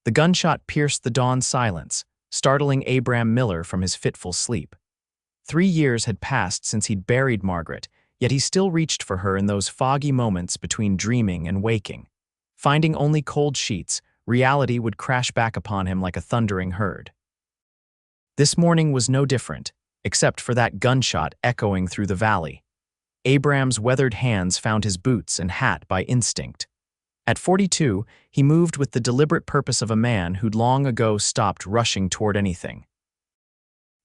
The gunshot pierced the dawn silence, startling Abram Miller from his fitful sleep. 3 years had passed since he'd buried Margaret, yet he still reached for her in those foggy moments between dreaming and waking. Finding only cold sheets, reality would crash back upon him like a thundering herd. This morning was no different, except for that gunshot echoing through the valley. Abram's weathered hands found his boots and hat by instinct. At 42, he moved with the deliberate purpose of a man who'd long ago stopped rushing toward anything.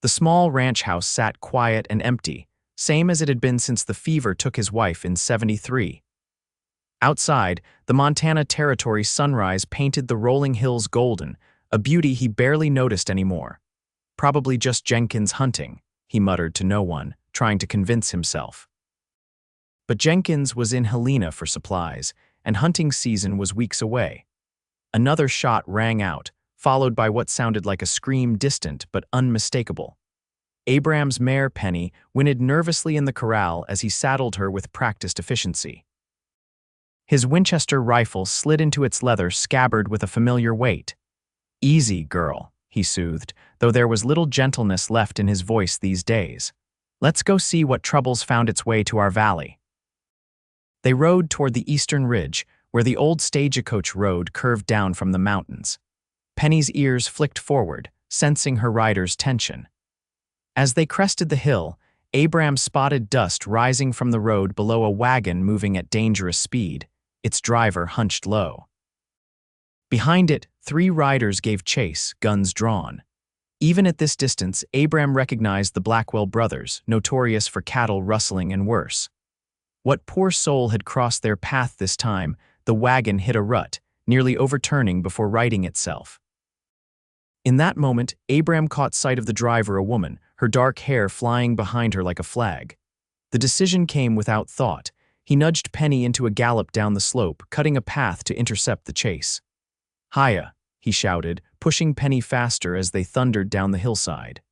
The small ranch house sat quiet and empty, same as it had been since the fever took his wife in '73. Outside, the Montana Territory sunrise painted the rolling hills golden, a beauty he barely noticed anymore. Probably just Jenkins hunting, he muttered to no one, trying to convince himself. But Jenkins was in Helena for supplies, and hunting season was weeks away. Another shot rang out, followed by what sounded like a scream, distant but unmistakable. Abram's mare Penny whinnied nervously in the corral as he saddled her with practiced efficiency. His Winchester rifle slid into its leather scabbard with a familiar weight. "Easy, girl," he soothed, though there was little gentleness left in his voice these days. "Let's go see what troubles found its way to our valley." They rode toward the eastern ridge, where the old stagecoach road curved down from the mountains. Penny's ears flicked forward, sensing her rider's tension. As they crested the hill, Abram spotted dust rising from the road below a wagon moving at dangerous speed, its driver hunched low. Behind it, 3 riders gave chase, guns drawn. Even at this distance, Abram recognized the Blackwell brothers, notorious for cattle rustling and worse. What poor soul had crossed their path this time? The wagon hit a rut, nearly overturning before righting itself. In that moment, Abram caught sight of the driver, a woman, her dark hair flying behind her like a flag. The decision came without thought. He nudged Penny into a gallop down the slope, cutting a path to intercept the chase. "Hiya," he shouted, pushing Penny faster as they thundered down the hillside.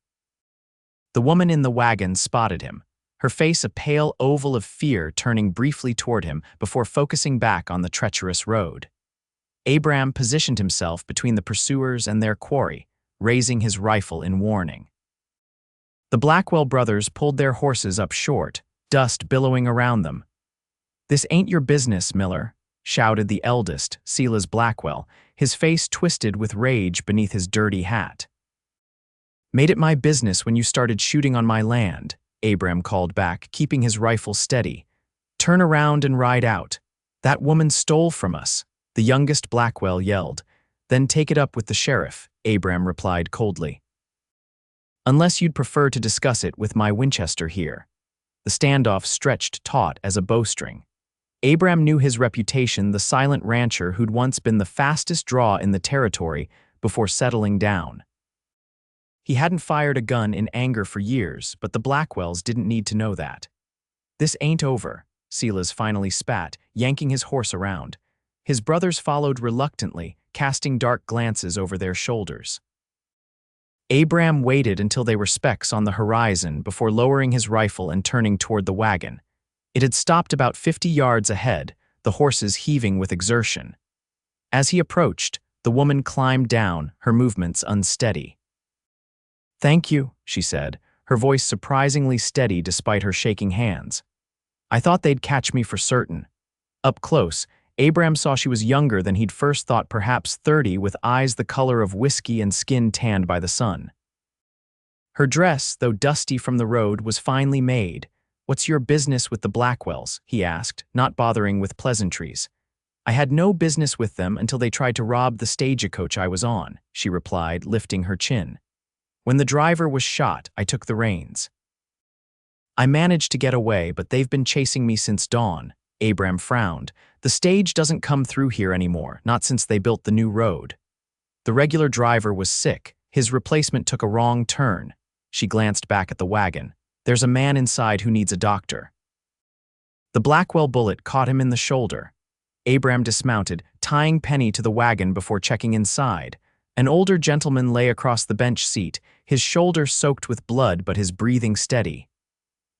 The woman in the wagon spotted him, her face a pale oval of fear, turning briefly toward him before focusing back on the treacherous road. Abram positioned himself between the pursuers and their quarry, raising his rifle in warning. The Blackwell brothers pulled their horses up short, dust billowing around them. "This ain't your business, Miller," shouted the eldest, Silas Blackwell, his face twisted with rage beneath his dirty hat. "Made it my business when you started shooting on my land," Abram called back, keeping his rifle steady. "Turn around and ride out. That woman stole from us," the youngest Blackwell yelled. "Then take it up with the sheriff," Abram replied coldly. "Unless you'd prefer to discuss it with my Winchester here." The standoff stretched taut as a bowstring. Abram knew his reputation, the silent rancher who'd once been the fastest draw in the territory before settling down. He hadn't fired a gun in anger for years, but the Blackwells didn't need to know that. "This ain't over," Silas finally spat, yanking his horse around. His brothers followed reluctantly, casting dark glances over their shoulders. Abram waited until they were specks on the horizon before lowering his rifle and turning toward the wagon. It had stopped about 50 yards ahead, the horses heaving with exertion. As he approached, the woman climbed down, her movements unsteady. "Thank you," she said, her voice surprisingly steady despite her shaking hands. "I thought they'd catch me for certain." Up close, Abram saw she was younger than he'd first thought, perhaps 30, with eyes the color of whiskey and skin tanned by the sun. Her dress, though dusty from the road, was finely made. "What's your business with the Blackwells?" he asked, not bothering with pleasantries. "I had no business with them until they tried to rob the stagecoach I was on," she replied, lifting her chin. "When the driver was shot, I took the reins. I managed to get away, but they've been chasing me since dawn." Abram frowned. "The stage doesn't come through here anymore, not since they built the new road." The regular driver was sick. His replacement took a wrong turn. She glanced back at the wagon. "There's a man inside who needs a doctor." The Blackwell bullet caught him in the shoulder. Abram dismounted, tying Penny to the wagon before checking inside. An older gentleman lay across the bench seat, his shoulder soaked with blood but his breathing steady.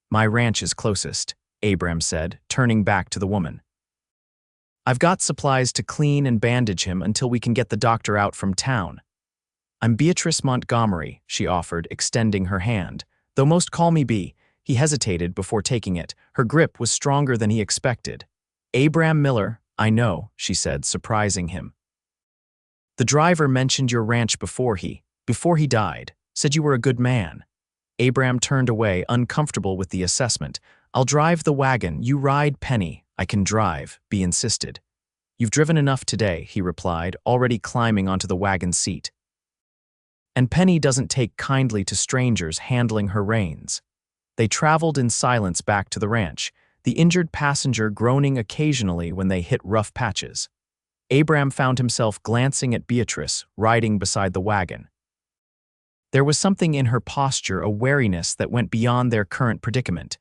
"My ranch is closest," Abram said, turning back to the woman. I've got supplies to clean and bandage him until we can get the doctor out from town. I'm Beatrice Montgomery, she offered, extending her hand. Though most call me B, he hesitated before taking it. Her grip was stronger than he expected. Abram Miller, I know, she said, surprising him. The driver mentioned your ranch before he died, said you were a good man. Abram turned away, uncomfortable with the assessment. I'll drive the wagon, you ride Penny. I can drive, B insisted. You've driven enough today, he replied, already climbing onto the wagon seat. And Penny doesn't take kindly to strangers handling her reins. They traveled in silence back to the ranch, the injured passenger groaning occasionally when they hit rough patches. Abram found himself glancing at Beatrice, riding beside the wagon. There was something in her posture, a wariness that went beyond their current predicament.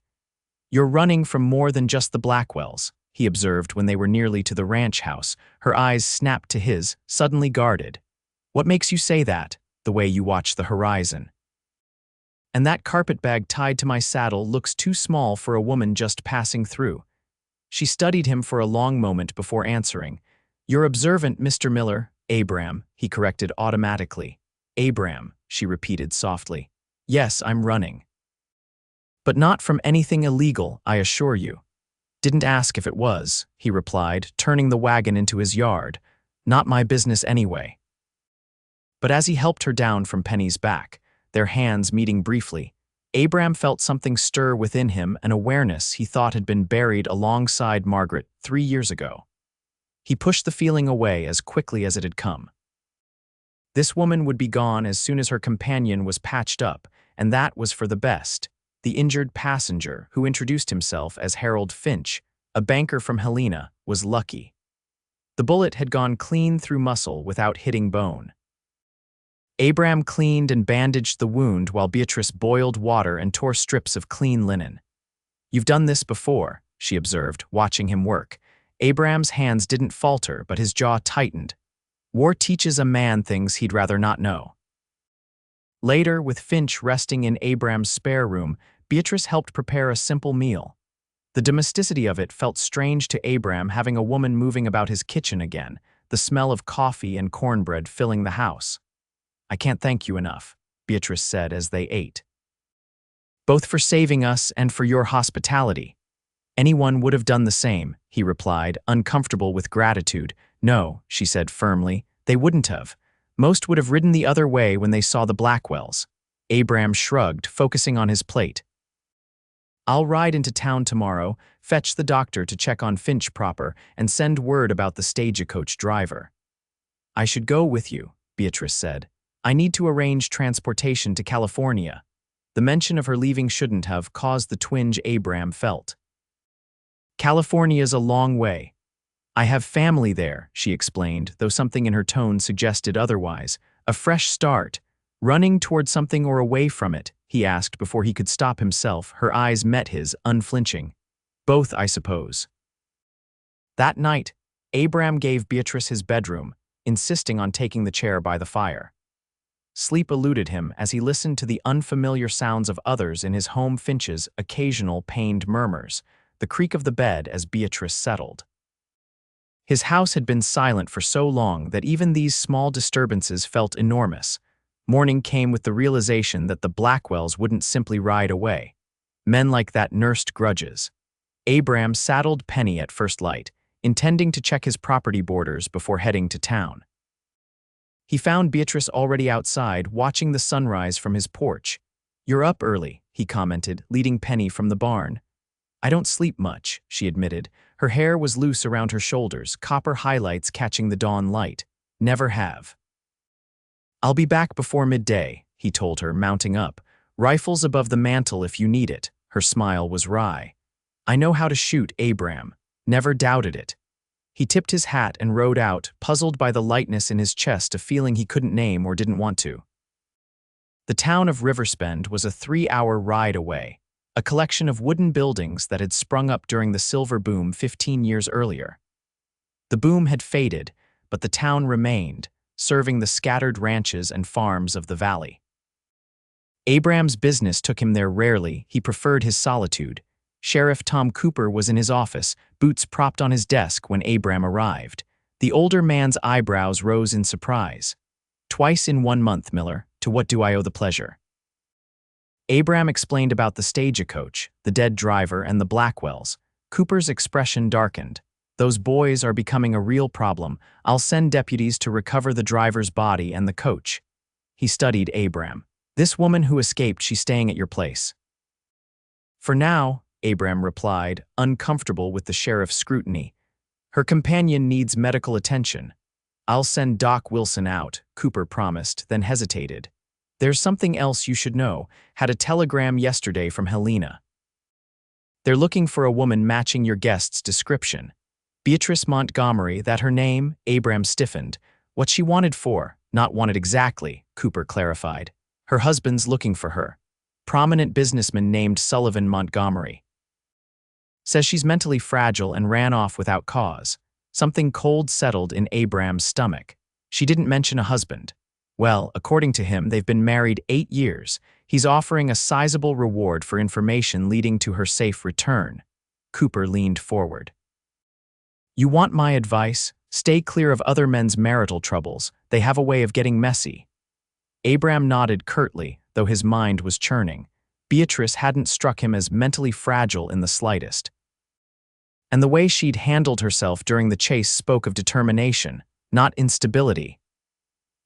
You're running from more than just the Blackwells, he observed when they were nearly to the ranch house. Her eyes snapped to his, suddenly guarded. What makes you say that, the way you watch the horizon? And that carpetbag tied to my saddle looks too small for a woman just passing through. She studied him for a long moment before answering. You're observant, Mr. Miller. Abram, he corrected automatically. Abram, she repeated softly. Yes, I'm running. But not from anything illegal, I assure you. Didn't ask if it was, he replied, turning the wagon into his yard. Not my business anyway. But as he helped her down from Penny's back, their hands meeting briefly, Abram felt something stir within him, an awareness he thought had been buried alongside Margaret 3 years ago. He pushed the feeling away as quickly as it had come. This woman would be gone as soon as her companion was patched up, and that was for the best. The injured passenger, who introduced himself as Harold Finch, a banker from Helena, was lucky. The bullet had gone clean through muscle without hitting bone. Abram cleaned and bandaged the wound while Beatrice boiled water and tore strips of clean linen. You've done this before, she observed, watching him work. Abram's hands didn't falter, but his jaw tightened. War teaches a man things he'd rather not know. Later, with Finch resting in Abram's spare room, Beatrice helped prepare a simple meal. The domesticity of it felt strange to Abram, having a woman moving about his kitchen again, the smell of coffee and cornbread filling the house. I can't thank you enough, Beatrice said as they ate. Both for saving us and for your hospitality. Anyone would have done the same, he replied, uncomfortable with gratitude. No, she said firmly, they wouldn't have. Most would have ridden the other way when they saw the Blackwells. Abram shrugged, focusing on his plate. I'll ride into town tomorrow, fetch the doctor to check on Finch proper, and send word about the stagecoach driver. I should go with you, Beatrice said. I need to arrange transportation to California. The mention of her leaving shouldn't have caused the twinge Abram felt. California's a long way. I have family there, she explained, though something in her tone suggested otherwise. A fresh start. Running toward something or away from it, he asked before he could stop himself. Her eyes met his, unflinching. Both, I suppose. That night, Abram gave Beatrice his bedroom, insisting on taking the chair by the fire. Sleep eluded him as he listened to the unfamiliar sounds of others in his home. Finch's occasional pained murmurs, the creak of the bed as Beatrice settled. His house had been silent for so long that even these small disturbances felt enormous. Morning came with the realization that the Blackwells wouldn't simply ride away. Men like that nursed grudges. Abram saddled Penny at first light, intending to check his property borders before heading to town. He found Beatrice already outside, watching the sunrise from his porch. You're up early, he commented, leading Penny from the barn. I don't sleep much, she admitted. Her hair was loose around her shoulders, copper highlights catching the dawn light. Never have. I'll be back before midday, he told her, mounting up. Rifles above the mantel if you need it. Her smile was wry. I know how to shoot, Abram. Never doubted it. He tipped his hat and rode out, puzzled by the lightness in his chest, a feeling he couldn't name or didn't want to. The town of Riverspend was a 3-hour ride away, a collection of wooden buildings that had sprung up during the silver boom 15 years earlier. The boom had faded, but the town remained, serving the scattered ranches and farms of the valley. Abram's business took him there rarely. He preferred his solitude. Sheriff Tom Cooper was in his office, boots propped on his desk when Abram arrived. The older man's eyebrows rose in surprise. "Twice in 1 month, Miller. To what do I owe the pleasure?" Abram explained about the stagecoach, the dead driver, and the Blackwells. Cooper's expression darkened. "Those boys are becoming a real problem. I'll send deputies to recover the driver's body and the coach." He studied Abram. "This woman who escaped, she's staying at your place." "For now," Abram replied, uncomfortable with the sheriff's scrutiny. "Her companion needs medical attention." "I'll send Doc Wilson out," Cooper promised, then hesitated. "There's something else you should know. Had a telegram yesterday from Helena. They're looking for a woman matching your guest's description. Beatrice Montgomery, that her name?" Abram stiffened. "What she wanted for, not wanted exactly," Cooper clarified. "Her husband's looking for her. Prominent businessman named Sullivan Montgomery. Says she's mentally fragile and ran off without cause." Something cold settled in Abram's stomach. She didn't mention a husband. Well, according to him, they've been married 8 years. He's offering a sizable reward for information leading to her safe return. Cooper leaned forward. "You want my advice? Stay clear of other men's marital troubles. They have a way of getting messy." Abram nodded curtly, though his mind was churning. Beatrice hadn't struck him as mentally fragile in the slightest. And the way she'd handled herself during the chase spoke of determination, not instability.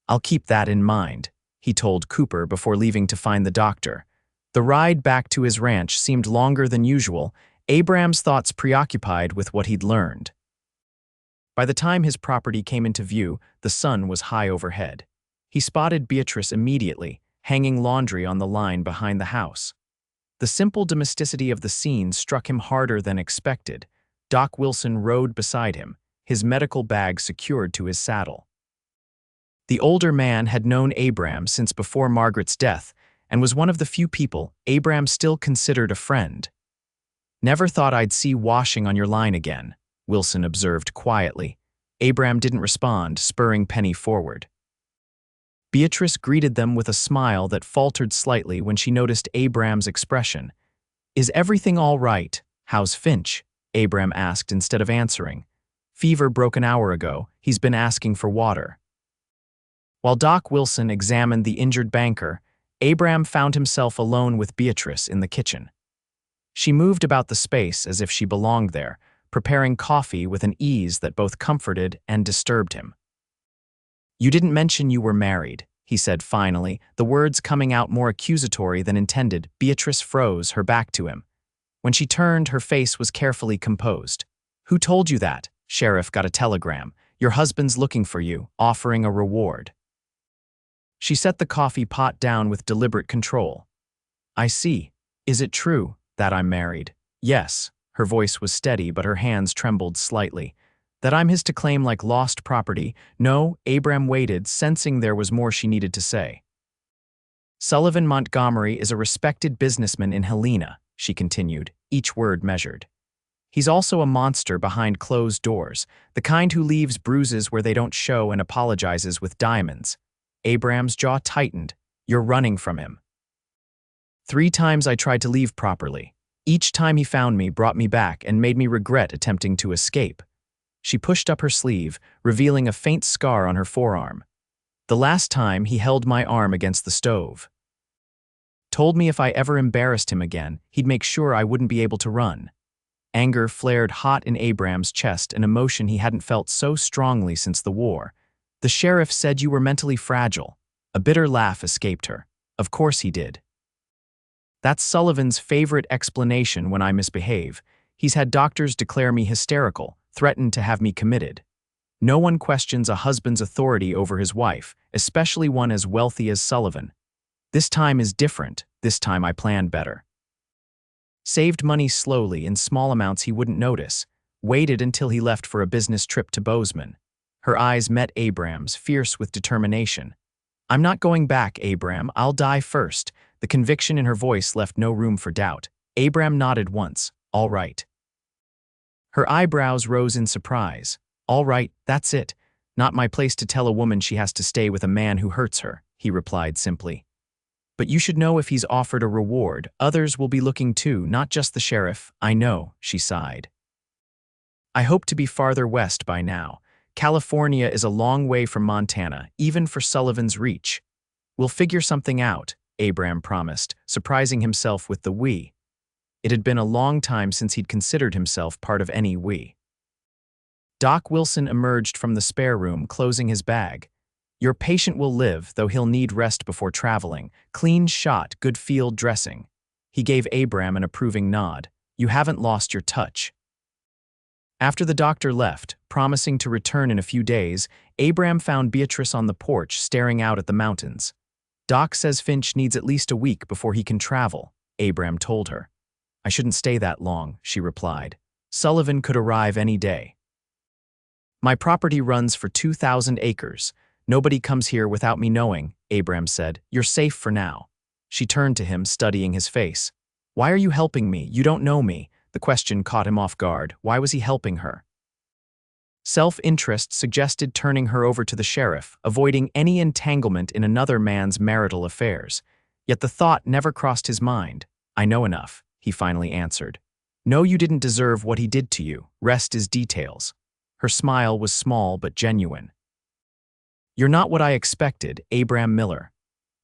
"I'll keep that in mind," he told Cooper before leaving to find the doctor. The ride back to his ranch seemed longer than usual, Abram's thoughts preoccupied with what he'd learned. By the time his property came into view, the sun was high overhead. He spotted Beatrice immediately, hanging laundry on the line behind the house. The simple domesticity of the scene struck him harder than expected. Doc Wilson rode beside him, his medical bag secured to his saddle. The older man had known Abram since before Margaret's death and was one of the few people Abram still considered a friend. "Never thought I'd see washing on your line again," Wilson observed quietly. Abram didn't respond, spurring Penny forward. Beatrice greeted them with a smile that faltered slightly when she noticed Abram's expression. "Is everything all right? How's Finch?" Abram asked instead of answering. "Fever broke an hour ago. He's been asking for water." While Doc Wilson examined the injured banker, Abram found himself alone with Beatrice in the kitchen. She moved about the space as if she belonged there, preparing coffee with an ease that both comforted and disturbed him. "You didn't mention you were married," he said finally, the words coming out more accusatory than intended. Beatrice froze, her back to him. When she turned, her face was carefully composed. "Who told you that?" "Sheriff got a telegram. Your husband's looking for you, offering a reward." She set the coffee pot down with deliberate control. "I see. Is it true that I'm married?" "Yes." Her voice was steady, but her hands trembled slightly. "That I'm his to claim like lost property?" "No." Abram waited, sensing there was more she needed to say. "Sullivan Montgomery is a respected businessman in Helena," she continued, each word measured. "He's also a monster behind closed doors, the kind who leaves bruises where they don't show and apologizes with diamonds." Abram's jaw tightened. "You're running from him." 3 times I tried to leave properly. Each time he found me, brought me back, and made me regret attempting to escape." She pushed up her sleeve, revealing a faint scar on her forearm. "The last time, he held my arm against the stove. Told me if I ever embarrassed him again, he'd make sure I wouldn't be able to run." Anger flared hot in Abram's chest, an emotion he hadn't felt so strongly since the war. "The sheriff said you were mentally fragile." A bitter laugh escaped her. "Of course he did. That's Sullivan's favorite explanation when I misbehave. He's had doctors declare me hysterical, threatened to have me committed. No one questions a husband's authority over his wife, especially one as wealthy as Sullivan. This time is different. This time I planned better. Saved money slowly in small amounts he wouldn't notice. Waited until he left for a business trip to Bozeman." Her eyes met Abram's, fierce with determination. "I'm not going back, Abram. I'll die first." The conviction in her voice left no room for doubt. Abram nodded once. "All right." Her eyebrows rose in surprise. "All right, that's it. Not my place to tell a woman she has to stay with a man who hurts her," he replied simply. But you should know if he's offered a reward, others will be looking too, not just the sheriff. I know, she sighed. I hope to be farther west by now. California is a long way from Montana, even for Sullivan's reach. We'll figure something out, Abram promised, surprising himself with the we. It had been a long time since he'd considered himself part of any we. Doc Wilson emerged from the spare room, closing his bag. Your patient will live, though he'll need rest before traveling. Clean shot, good field dressing. He gave Abram an approving nod. You haven't lost your touch. After the doctor left, promising to return in a few days, Abram found Beatrice on the porch staring out at the mountains. Doc says Finch needs at least a week before he can travel, Abram told her. I shouldn't stay that long, she replied. Sullivan could arrive any day. My property runs for 2,000 acres. Nobody comes here without me knowing, Abram said. You're safe for now. She turned to him, studying his face. Why are you helping me? You don't know me. The question caught him off guard. Why was he helping her? Self-interest suggested turning her over to the sheriff, avoiding any entanglement in another man's marital affairs. Yet the thought never crossed his mind. I know enough, he finally answered. No, you didn't deserve what he did to you. Rest is details. Her smile was small but genuine. You're not what I expected, Abram Miller.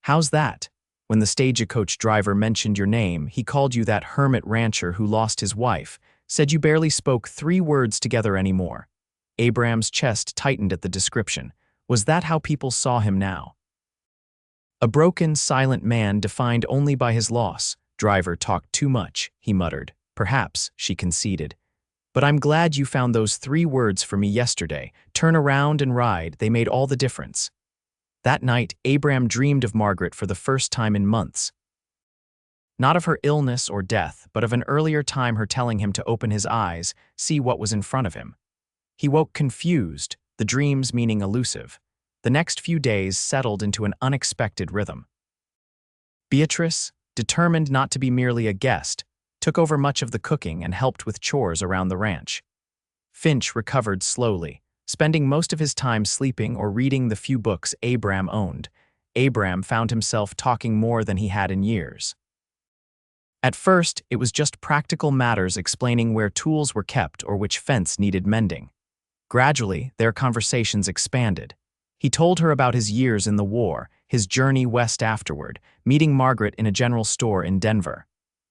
How's that? When the stagecoach driver mentioned your name, he called you that hermit rancher who lost his wife, said you barely spoke 3 words together anymore. Abram's chest tightened at the description. Was that how people saw him now? A broken, silent man defined only by his loss. Driver talked too much, he muttered. Perhaps, she conceded. But I'm glad you found those 3 words for me yesterday. Turn around and ride, they made all the difference. That night, Abram dreamed of Margaret for the first time in months. Not of her illness or death, but of an earlier time her telling him to open his eyes, see what was in front of him. He woke confused, the dreams meaning elusive. The next few days settled into an unexpected rhythm. Beatrice, determined not to be merely a guest, took over much of the cooking and helped with chores around the ranch. Finch recovered slowly, spending most of his time sleeping or reading the few books Abram owned. Abram found himself talking more than he had in years. At first, it was just practical matters explaining where tools were kept or which fence needed mending. Gradually, their conversations expanded. He told her about his years in the war, his journey west afterward, meeting Margaret in a general store in Denver.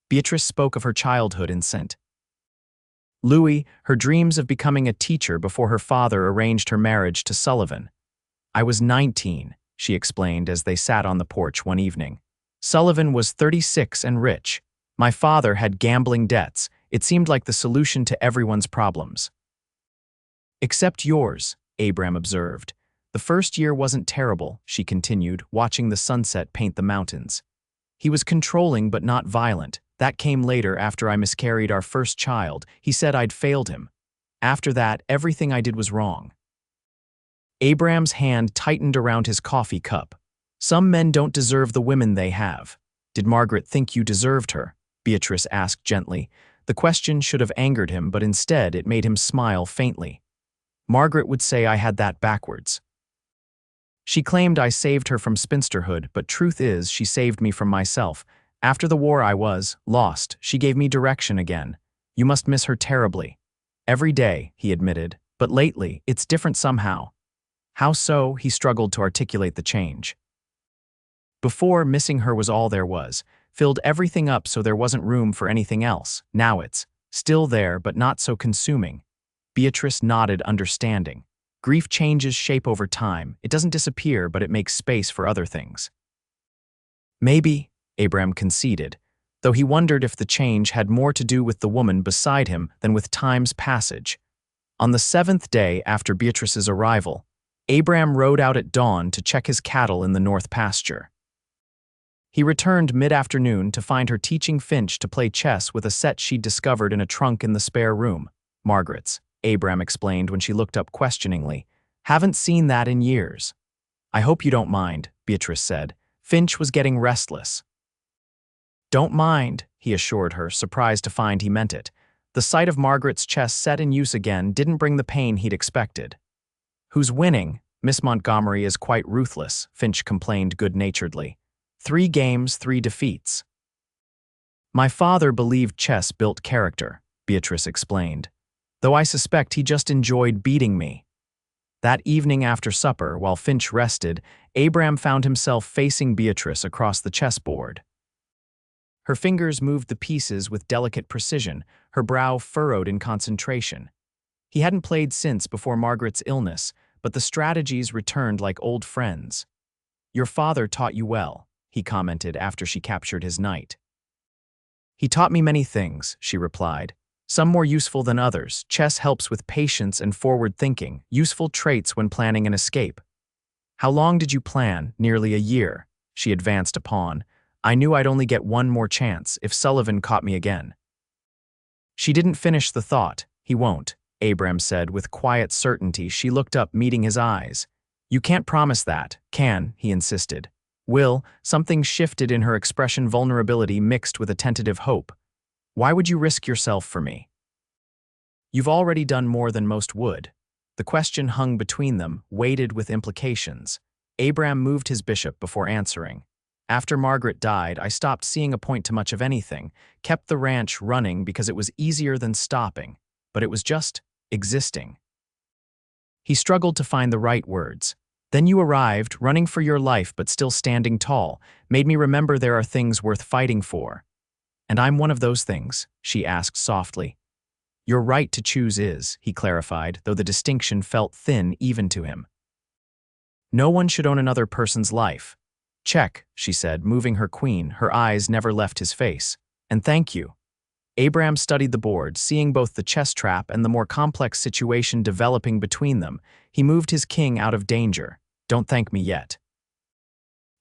Beatrice spoke of her childhood in St. Louis, her dreams of becoming a teacher before her father arranged her marriage to Sullivan. I was 19, she explained as they sat on the porch one evening. Sullivan was 36 and rich. My father had gambling debts. It seemed like the solution to everyone's problems. Except yours, Abram observed. The first year wasn't terrible, she continued, watching the sunset paint the mountains. He was controlling but not violent. That came later after I miscarried our first child. He said I'd failed him. After that, everything I did was wrong. Abram's hand tightened around his coffee cup. Some men don't deserve the women they have. Did Margaret think you deserved her? Beatrice asked gently. The question should have angered him, but instead it made him smile faintly. Margaret would say I had that backwards. She claimed I saved her from spinsterhood, but truth is she saved me from myself. After the war I was lost. She gave me direction again. You must miss her terribly. Every day, he admitted, but lately, it's different somehow. How so? He struggled to articulate the change. Before, missing her was all there was, filled everything up so there wasn't room for anything else. Now it's still there, but not so consuming. Beatrice nodded, understanding. Grief changes shape over time. It doesn't disappear, but it makes space for other things. Maybe, Abram conceded, though he wondered if the change had more to do with the woman beside him than with time's passage. On the 7th day after Beatrice's arrival, Abram rode out at dawn to check his cattle in the north pasture. He returned mid-afternoon to find her teaching Finch to play chess with a set she'd discovered in a trunk in the spare room. Margaret's, Abram explained when she looked up questioningly. Haven't seen that in years. I hope you don't mind, Beatrice said. Finch was getting restless. Don't mind, he assured her, surprised to find he meant it. The sight of Margaret's chess set in use again didn't bring the pain he'd expected. Who's winning? Miss Montgomery is quite ruthless, Finch complained good-naturedly. 3 games, 3 defeats. My father believed chess built character, Beatrice explained, though I suspect he just enjoyed beating me. That evening after supper, while Finch rested, Abram found himself facing Beatrice across the chessboard. Her fingers moved the pieces with delicate precision, her brow furrowed in concentration. He hadn't played since before Margaret's illness, but the strategies returned like old friends. "Your father taught you well," he commented after she captured his knight. "He taught me many things," she replied. "Some more useful than others. Chess helps with patience and forward thinking, useful traits when planning an escape." "How long did you plan?" "Nearly a year," she advanced a pawn. "I knew I'd only get one more chance if Sullivan caught me again." She didn't finish the thought. "He won't," Abram said with quiet certainty. She looked up, meeting his eyes. "You can't promise that, can?" he insisted. "Will," something shifted in her expression, vulnerability mixed with a tentative hope. "Why would you risk yourself for me?" "You've already done more than most would." The question hung between them, weighted with implications. Abram moved his bishop before answering. "After Margaret died, I stopped seeing a point to much of anything, kept the ranch running because it was easier than stopping, but it was just existing." He struggled to find the right words. "Then you arrived, running for your life but still standing tall, made me remember there are things worth fighting for." "And I'm one of those things?" she asked softly. "Your right to choose is," he clarified, though the distinction felt thin even to him. "No one should own another person's life." "Check," she said, moving her queen. Her eyes never left his face. "And thank you." Abram studied the board, seeing both the chess trap and the more complex situation developing between them. He moved his king out of danger. "Don't thank me yet."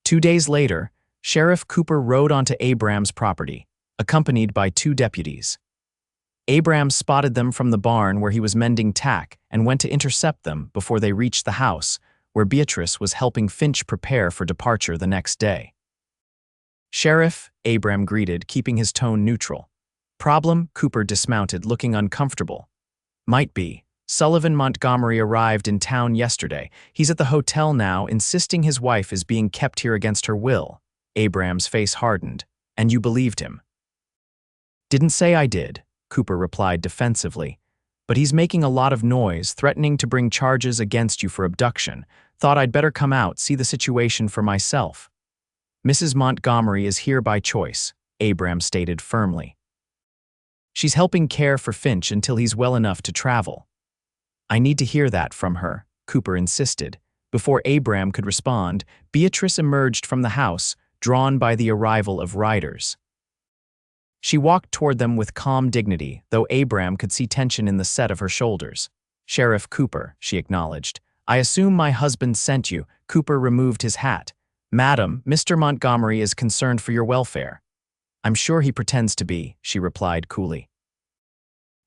2 days later, Sheriff Cooper rode onto Abram's property, accompanied by 2 deputies. Abram spotted them from the barn where he was mending tack and went to intercept them before they reached the house, where Beatrice was helping Finch prepare for departure the next day. "Sheriff," Abram greeted, keeping his tone neutral. "Problem?" Cooper dismounted, looking uncomfortable. "Might be. Sullivan Montgomery arrived in town yesterday. He's at the hotel now, insisting his wife is being kept here against her will." Abram's face hardened. "And you believed him?" "Didn't say I did," Cooper replied defensively. "But he's making a lot of noise, threatening to bring charges against you for abduction. Thought I'd better come out, see the situation for myself." "Mrs. Montgomery is here by choice," Abram stated firmly. "She's helping care for Finch until he's well enough to travel." "I need to hear that from her," Cooper insisted. Before Abram could respond, Beatrice emerged from the house, drawn by the arrival of riders. She walked toward them with calm dignity, though Abram could see tension in the set of her shoulders. "Sheriff Cooper," she acknowledged. "I assume my husband sent you." Cooper removed his hat. "Madam, Mr. Montgomery is concerned for your welfare." "I'm sure he pretends to be," she replied coolly.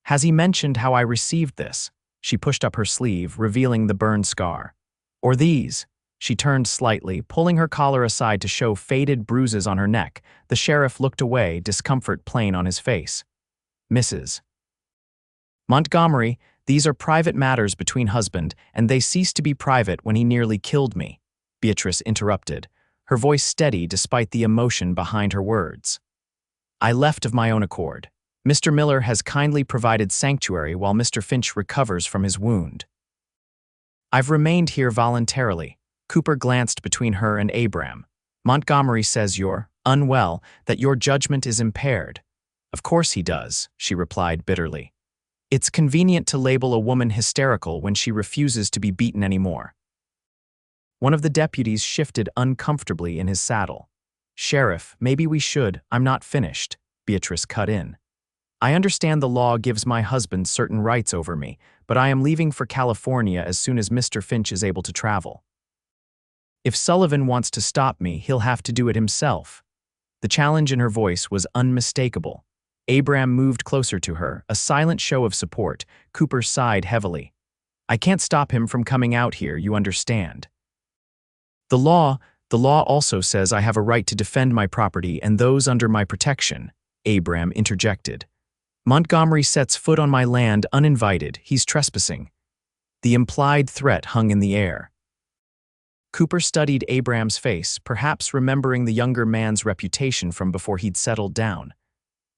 "Has he mentioned how I received this?" She pushed up her sleeve, revealing the burn scar. "Or these?" She turned slightly, pulling her collar aside to show faded bruises on her neck. The sheriff looked away, discomfort plain on his face. "Mrs. Montgomery, these are private matters between husband, and they ceased to be private when he nearly killed me," Beatrice interrupted, her voice steady despite the emotion behind her words. "I left of my own accord. Mr. Miller has kindly provided sanctuary while Mr. Finch recovers from his wound. I've remained here voluntarily." Cooper glanced between her and Abram. "Montgomery says you're unwell, that your judgment is impaired." "Of course he does," she replied bitterly. "It's convenient to label a woman hysterical when she refuses to be beaten anymore." One of the deputies shifted uncomfortably in his saddle. "Sheriff, maybe we should." "I'm not finished," Beatrice cut in. "I understand the law gives my husband certain rights over me, but I am leaving for California as soon as Mr. Finch is able to travel. If Sullivan wants to stop me, he'll have to do it himself." The challenge in her voice was unmistakable. Abram moved closer to her, a silent show of support. Cooper sighed heavily. "I can't stop him from coming out here, you understand." The law also says I have a right to defend my property and those under my protection," Abram interjected. "Montgomery sets foot on my land uninvited. He's trespassing." The implied threat hung in the air. Cooper studied Abram's face, perhaps remembering the younger man's reputation from before he'd settled down.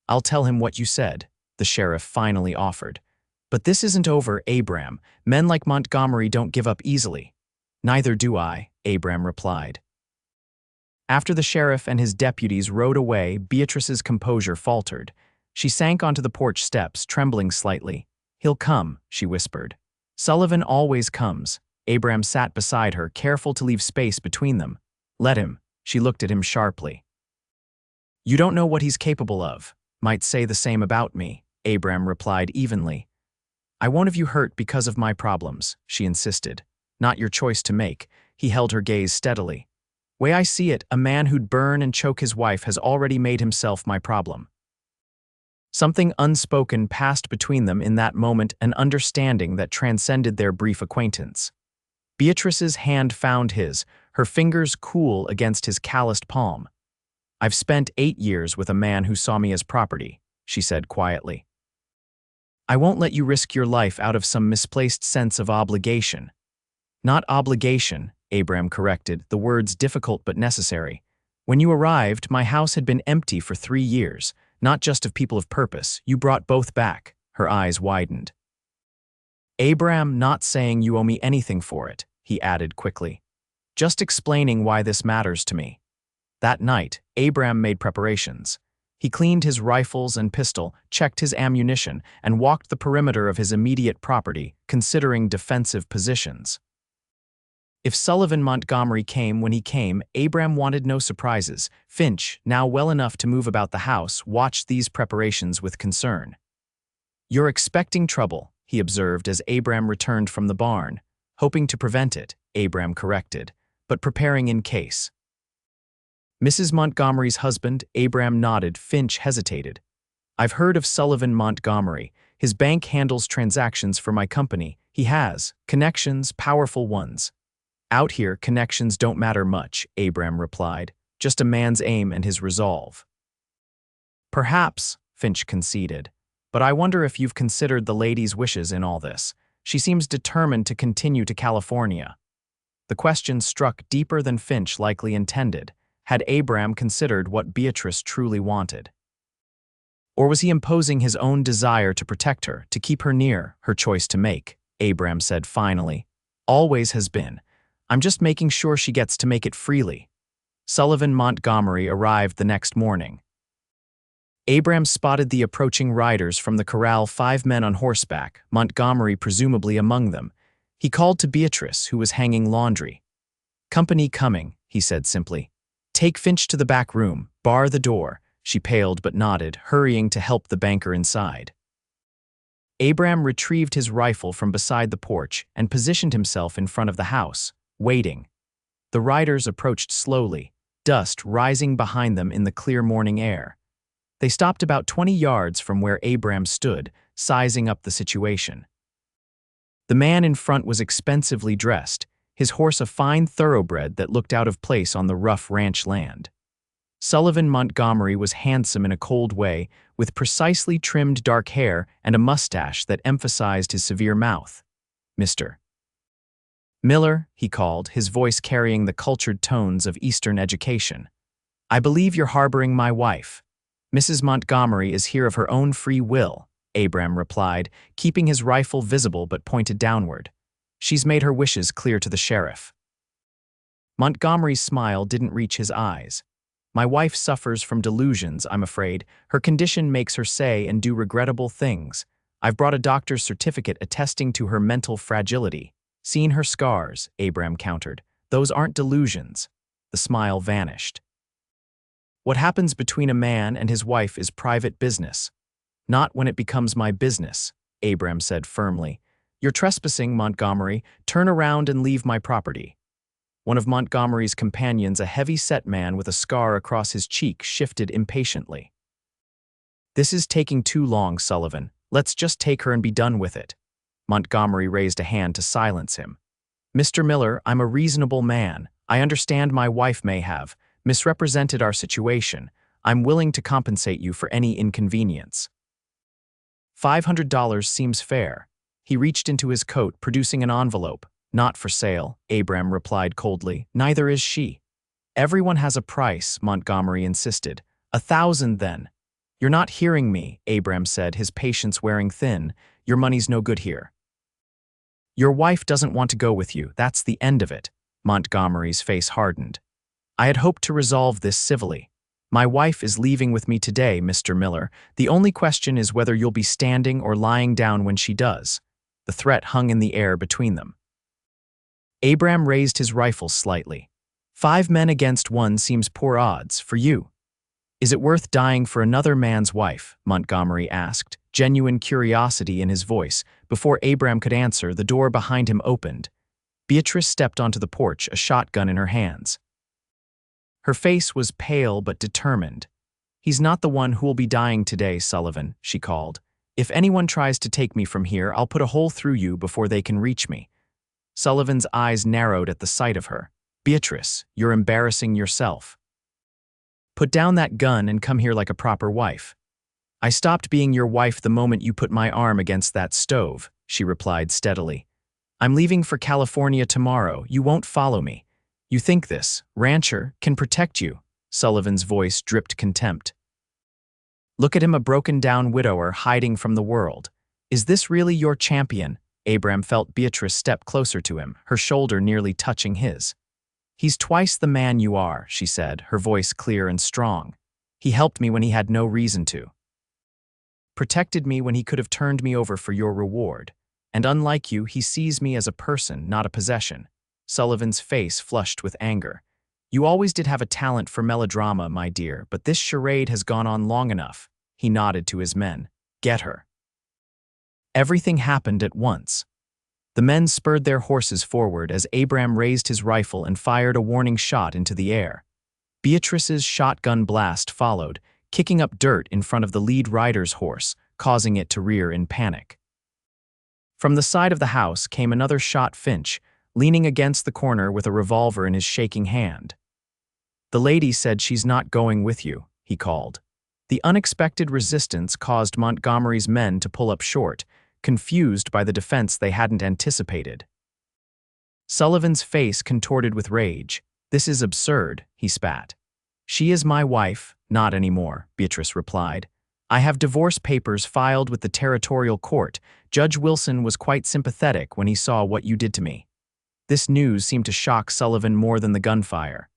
"I'll tell him what you said," the sheriff finally offered. "But this isn't over, Abram. Men like Montgomery don't give up easily." "Neither do I," Abram replied. After the sheriff and his deputies rode away, Beatrice's composure faltered. She sank onto the porch steps, trembling slightly. "He'll come," she whispered. "Sullivan always comes." Abram sat beside her, careful to leave space between them. "Let him." She looked at him sharply. "You don't know what he's capable of. Might say the same about me," Abram replied evenly. "I won't have you hurt because of my problems," she insisted. "Not your choice to make." He held her gaze steadily. "Way I see it, a man who'd burn and choke his wife has already made himself my problem." Something unspoken passed between them in that moment, an understanding that transcended their brief acquaintance. Beatrice's hand found his, her fingers cool against his calloused palm. "I've spent 8 years with a man who saw me as property," she said quietly. "I won't let you risk your life out of some misplaced sense of obligation." "Not obligation," Abram corrected, the words difficult but necessary. "When you arrived, my house had been empty for 3 years, not just of people of purpose. You brought both back." Her eyes widened. "Abram, not saying you owe me anything for it," he added quickly. "Just explaining why this matters to me." That night, Abram made preparations. He cleaned his rifles and pistol, checked his ammunition, and walked the perimeter of his immediate property, considering defensive positions. If Sullivan Montgomery came when he came, Abram wanted no surprises. Finch, now well enough to move about the house, watched these preparations with concern. "You're expecting trouble," he observed as Abram returned from the barn. "Hoping to prevent it," Abram corrected, "but preparing in case." Mrs. Montgomery's husband, Abram nodded. Finch hesitated. "I've heard of Sullivan Montgomery. His bank handles transactions for my company. He has connections, powerful ones." "Out here, connections don't matter much," Abram replied. "Just a man's aim and his resolve." "Perhaps," Finch conceded. "But I wonder if you've considered the lady's wishes in all this. She seems determined to continue to California." The question struck deeper than Finch likely intended. Had Abram considered what Beatrice truly wanted? Or was he imposing his own desire to protect her, to keep her near? Her choice to make, Abram said finally. "Always has been. I'm just making sure she gets to make it freely." Sullivan Montgomery arrived the next morning. Abram spotted the approaching riders from the corral, 5 men on horseback, Montgomery presumably among them. He called to Beatrice, who was hanging laundry. "Company coming," he said simply. "Take Finch to the back room, bar the door." She paled but nodded, hurrying to help the banker inside. Abram retrieved his rifle from beside the porch and positioned himself in front of the house, waiting. The riders approached slowly, dust rising behind them in the clear morning air. They stopped about 20 yards from where Abram stood, sizing up the situation. The man in front was expensively dressed, his horse a fine thoroughbred that looked out of place on the rough ranch land. Sullivan Montgomery was handsome in a cold way, with precisely trimmed dark hair and a mustache that emphasized his severe mouth. "Mr. Miller," he called, his voice carrying the cultured tones of Eastern education. "I believe you're harboring my wife." "Mrs. Montgomery is here of her own free will," Abram replied, keeping his rifle visible but pointed downward. "She's made her wishes clear to the sheriff." Montgomery's smile didn't reach his eyes. "My wife suffers from delusions, I'm afraid. Her condition makes her say and do regrettable things. I've brought a doctor's certificate attesting to her mental fragility." "Seen her scars," Abram countered. "Those aren't delusions." The smile vanished. "What happens between a man and his wife is private business." "Not when it becomes my business," Abram said firmly. "You're trespassing, Montgomery. Turn around and leave my property." One of Montgomery's companions, a heavy-set man with a scar across his cheek, shifted impatiently. "This is taking too long, Sullivan. Let's just take her and be done with it." Montgomery raised a hand to silence him. "Mr. Miller, I'm a reasonable man. I understand my wife may have misrepresented our situation. I'm willing to compensate you for any inconvenience." $500 seems fair. He reached into his coat, producing an envelope. Not for sale, Abram replied coldly. Neither is she. Everyone has a price, Montgomery insisted. 1,000 then. You're not hearing me, Abram said, his patience wearing thin. Your money's no good here. Your wife doesn't want to go with you, that's the end of it. Montgomery's face hardened. I had hoped to resolve this civilly. My wife is leaving with me today, Mr. Miller. The only question is whether you'll be standing or lying down when she does. The threat hung in the air between them. Abram raised his rifle slightly. 5 men against 1 seems poor odds, for you. Is it worth dying for another man's wife? Montgomery asked, genuine curiosity in his voice. Before Abram could answer, the door behind him opened. Beatrice stepped onto the porch, a shotgun in her hands. Her face was pale but determined. He's not the one who will be dying today, Sullivan, she called. If anyone tries to take me from here, I'll put a hole through you before they can reach me. Sullivan's eyes narrowed at the sight of her. Beatrice, you're embarrassing yourself. Put down that gun and come here like a proper wife. I stopped being your wife the moment you put my arm against that stove, she replied steadily. I'm leaving for California tomorrow. You won't follow me. You think this rancher can protect you? Sullivan's voice dripped contempt. Look at him, a broken-down widower hiding from the world. Is this really your champion? Abram felt Beatrice step closer to him, her shoulder nearly touching his. He's twice the man you are, she said, her voice clear and strong. He helped me when he had no reason to. Protected me when he could have turned me over for your reward. And unlike you, he sees me as a person, not a possession. Sullivan's face flushed with anger. You always did have a talent for melodrama, my dear, but this charade has gone on long enough. He nodded to his men. Get her. Everything happened at once. The men spurred their horses forward as Abram raised his rifle and fired a warning shot into the air. Beatrice's shotgun blast followed, kicking up dirt in front of the lead rider's horse, causing it to rear in panic. From the side of the house came another shot. Finch, leaning against the corner with a revolver in his shaking hand. The lady said she's not going with you, he called. The unexpected resistance caused Montgomery's men to pull up short, confused by the defense they hadn't anticipated. Sullivan's face contorted with rage. This is absurd, he spat. She is my wife, not anymore, Beatrice replied. I have divorce papers filed with the territorial court. Judge Wilson was quite sympathetic when he saw what you did to me. This news seemed to shock Sullivan more than the gunfire.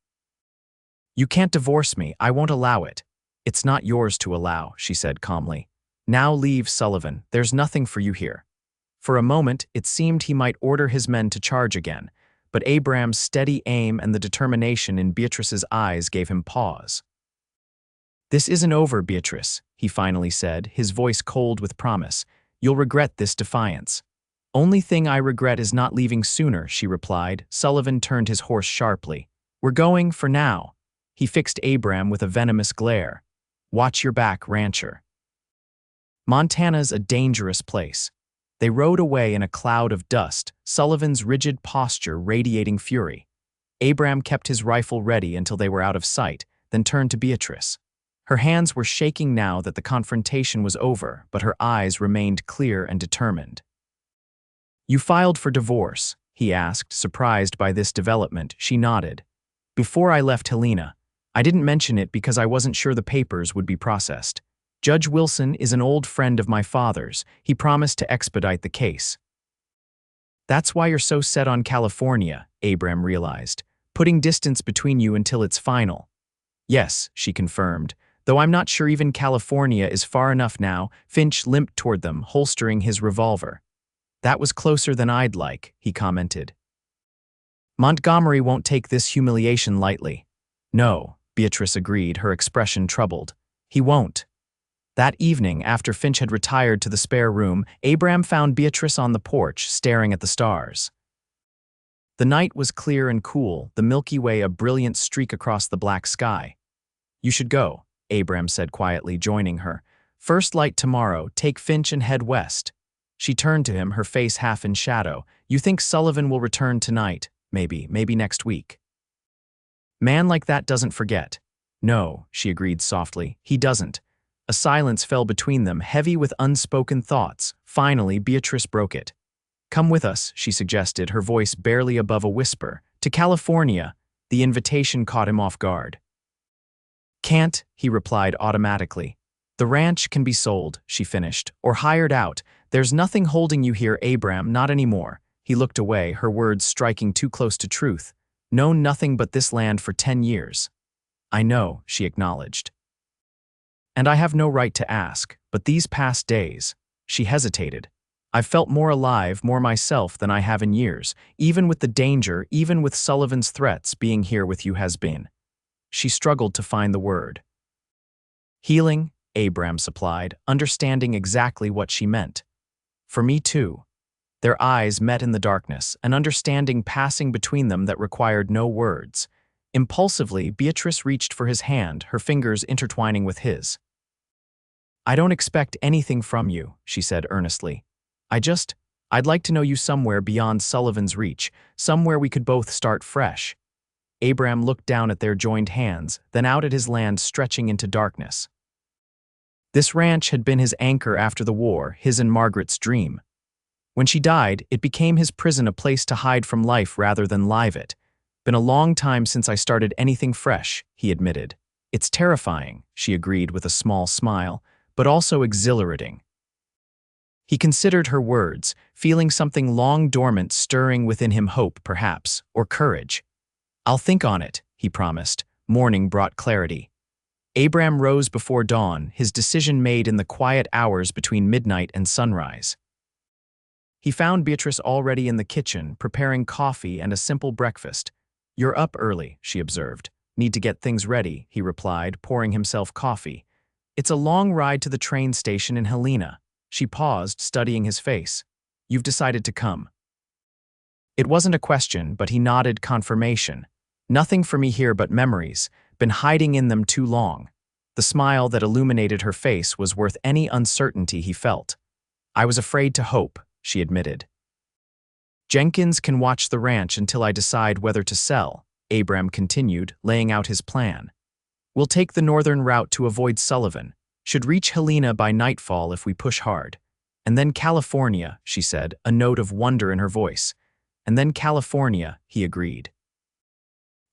You can't divorce me, I won't allow it. It's not yours to allow, she said calmly. Now leave, Sullivan, there's nothing for you here. For a moment, it seemed he might order his men to charge again, but Abram's steady aim and the determination in Beatrice's eyes gave him pause. This isn't over, Beatrice, he finally said, his voice cold with promise. You'll regret this defiance. Only thing I regret is not leaving sooner, she replied. Sullivan turned his horse sharply. We're going for now. He fixed Abram with a venomous glare. Watch your back, rancher. Montana's a dangerous place. They rode away in a cloud of dust, Sullivan's rigid posture radiating fury. Abram kept his rifle ready until they were out of sight, then turned to Beatrice. Her hands were shaking now that the confrontation was over, but her eyes remained clear and determined. You filed for divorce, he asked, surprised by this development. She nodded. Before I left Helena. I didn't mention it because I wasn't sure the papers would be processed. Judge Wilson is an old friend of my father's. He promised to expedite the case. That's why you're so set on California, Abram realized, putting distance between you until it's final. Yes, she confirmed, though I'm not sure even California is far enough now. Finch limped toward them, holstering his revolver. That was closer than I'd like, he commented. Montgomery won't take this humiliation lightly. No, Beatrice agreed, her expression troubled. He won't. That evening, after Finch had retired to the spare room, Abram found Beatrice on the porch, staring at the stars. The night was clear and cool, the Milky Way a brilliant streak across the black sky. You should go, Abram said quietly, joining her. First light tomorrow, take Finch and head west. She turned to him, her face half in shadow. You think Sullivan will return tonight? Maybe next week. Man like that doesn't forget. No, she agreed softly, he doesn't. A silence fell between them, heavy with unspoken thoughts. Finally, Beatrice broke it. Come with us, she suggested, her voice barely above a whisper. To California. The invitation caught him off guard. Can't, he replied automatically. The ranch can be sold, she finished, or hired out. There's nothing holding you here, Abram, not anymore. He looked away, her words striking too close to truth. Known nothing but this land for 10 years. I know, she acknowledged. And I have no right to ask, but these past days, she hesitated. I've felt more alive, more myself than I have in years, even with the danger, even with Sullivan's threats. Being here with you has been. She struggled to find the word. Healing, Abram supplied, understanding exactly what she meant. For me too. Their eyes met in the darkness, an understanding passing between them that required no words. Impulsively, Beatrice reached for his hand, her fingers intertwining with his. I don't expect anything from you, she said earnestly. I'd like to know you somewhere beyond Sullivan's reach, somewhere we could both start fresh. Abram looked down at their joined hands, then out at his land stretching into darkness. This ranch had been his anchor after the war, his and Margaret's dream. When she died, it became his prison, a place to hide from life rather than live it. Been a long time since I started anything fresh, he admitted. It's terrifying, she agreed with a small smile, but also exhilarating. He considered her words, feeling something long dormant stirring within him, hope perhaps, or courage. I'll think on it, he promised. Morning brought clarity. Abram rose before dawn, his decision made in the quiet hours between midnight and sunrise. He found Beatrice already in the kitchen, preparing coffee and a simple breakfast. You're up early, she observed. Need to get things ready, he replied, pouring himself coffee. It's a long ride to the train station in Helena. She paused, studying his face. You've decided to come. It wasn't a question, but he nodded confirmation. Nothing for me here but memories, been hiding in them too long. The smile that illuminated her face was worth any uncertainty he felt. I was afraid to hope, she admitted. Jenkins can watch the ranch until I decide whether to sell, Abram continued, laying out his plan. We'll take the northern route to avoid Sullivan. Should reach Helena by nightfall if we push hard. And then California, she said, a note of wonder in her voice. And then California, he agreed.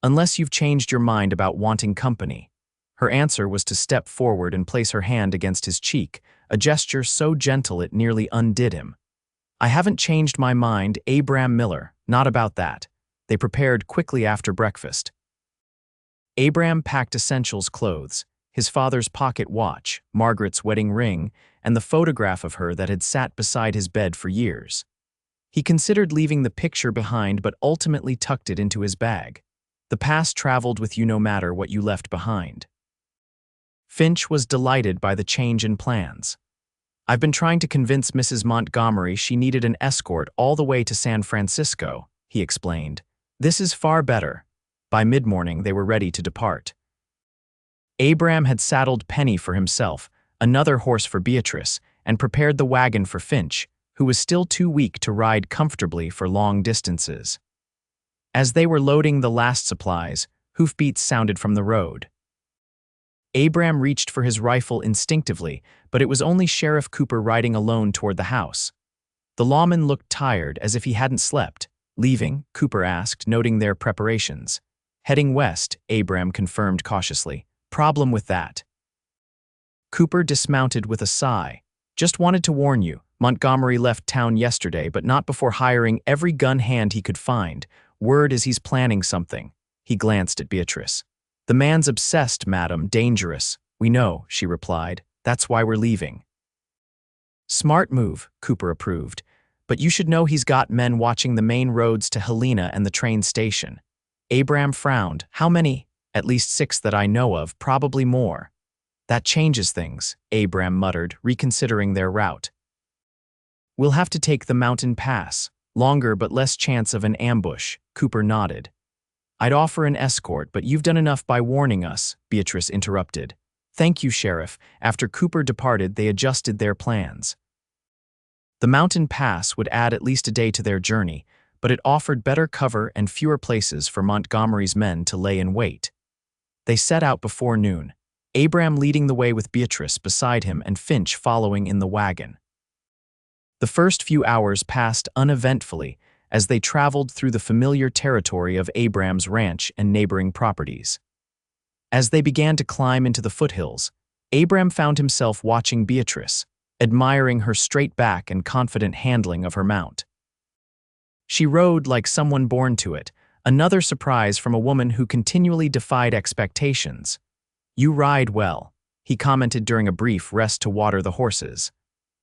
Unless you've changed your mind about wanting company. Her answer was to step forward and place her hand against his cheek, a gesture so gentle it nearly undid him. I haven't changed my mind, Abram Miller, not about that. They prepared quickly after breakfast. Abram packed essentials clothes, his father's pocket watch, Margaret's wedding ring, and the photograph of her that had sat beside his bed for years. He considered leaving the picture behind but ultimately tucked it into his bag. The past traveled with you no matter what you left behind. Finch was delighted by the change in plans. I've been trying to convince Mrs. Montgomery she needed an escort all the way to San Francisco, he explained. This is far better. By mid-morning they were ready to depart. Abram had saddled Penny for himself, another horse for Beatrice, and prepared the wagon for Finch, who was still too weak to ride comfortably for long distances. As they were loading the last supplies, hoofbeats sounded from the road. Abram reached for his rifle instinctively, but it was only Sheriff Cooper riding alone toward the house. The lawman looked tired, as if he hadn't slept. Leaving? Cooper asked, noting their preparations. Heading west, Abram confirmed cautiously. Problem with that. Cooper dismounted with a sigh. Just wanted to warn you, Montgomery left town yesterday, but not before hiring every gun hand he could find. Word is he's planning something. He glanced at Beatrice. The man's obsessed, madam, dangerous. We know, she replied. That's why we're leaving. Smart move, Cooper approved. But you should know he's got men watching the main roads to Helena and the train station. Abram frowned. How many? At least 6 that I know of, probably more. That changes things, Abram muttered, reconsidering their route. We'll have to take the mountain pass. Longer but less chance of an ambush, Cooper nodded. I'd offer an escort, but you've done enough by warning us, Beatrice interrupted. Thank you, Sheriff. After Cooper departed, they adjusted their plans. The mountain pass would add at least a day to their journey, but it offered better cover and fewer places for Montgomery's men to lay in wait. They set out before noon, Abram leading the way with Beatrice beside him and Finch following in the wagon. The first few hours passed uneventfully as they traveled through the familiar territory of Abram's ranch and neighboring properties. As they began to climb into the foothills, Abram found himself watching Beatrice, admiring her straight back and confident handling of her mount. She rode like someone born to it, another surprise from a woman who continually defied expectations. "You ride well," he commented during a brief rest to water the horses.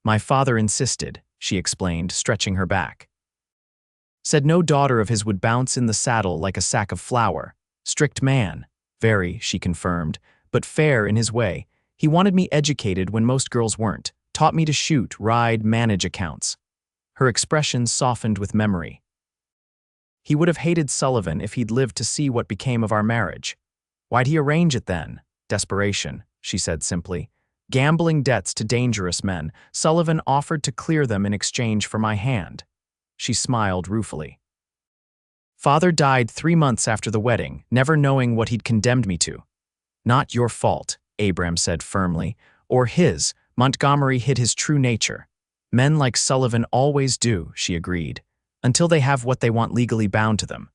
"My father insisted," she explained, stretching her back. Said no daughter of his would bounce in the saddle like a sack of flour. "Strict man." "Very," she confirmed, "but fair in his way. He wanted me educated when most girls weren't, taught me to shoot, ride, manage accounts." Her expression softened with memory. "He would have hated Sullivan if he'd lived to see what became of our marriage." "Why'd he arrange it then?" "Desperation," she said simply. "Gambling debts to dangerous men. Sullivan offered to clear them in exchange for my hand." She smiled ruefully. "Father died 3 months after the wedding, never knowing what he'd condemned me to." "Not your fault," Abram said firmly. "Or his. Montgomery hid his true nature." "Men like Sullivan always do," she agreed, "until they have what they want legally bound to them."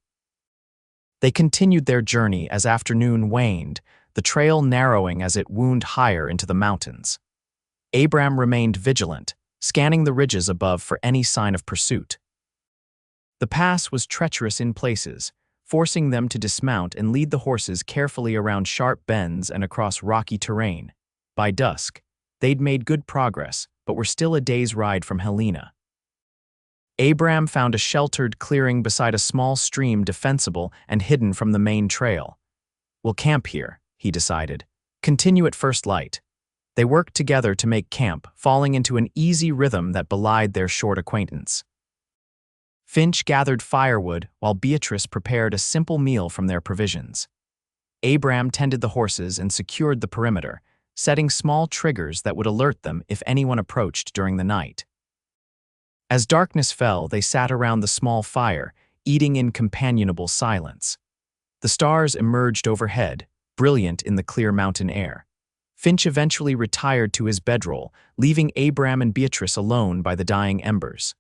They continued their journey as afternoon waned, the trail narrowing as it wound higher into the mountains. Abram remained vigilant, scanning the ridges above for any sign of pursuit. The pass was treacherous in places, forcing them to dismount and lead the horses carefully around sharp bends and across rocky terrain. By dusk, they'd made good progress, but were still a day's ride from Helena. Abram found a sheltered clearing beside a small stream defensible and hidden from the main trail. "We'll camp here," he decided. "Continue at first light." They worked together to make camp, falling into an easy rhythm that belied their short acquaintance. Finch gathered firewood while Beatrice prepared a simple meal from their provisions. Abram tended the horses and secured the perimeter, setting small triggers that would alert them if anyone approached during the night. As darkness fell, they sat around the small fire, eating in companionable silence. The stars emerged overhead, brilliant in the clear mountain air. Finch eventually retired to his bedroll, leaving Abram and Beatrice alone by the dying embers.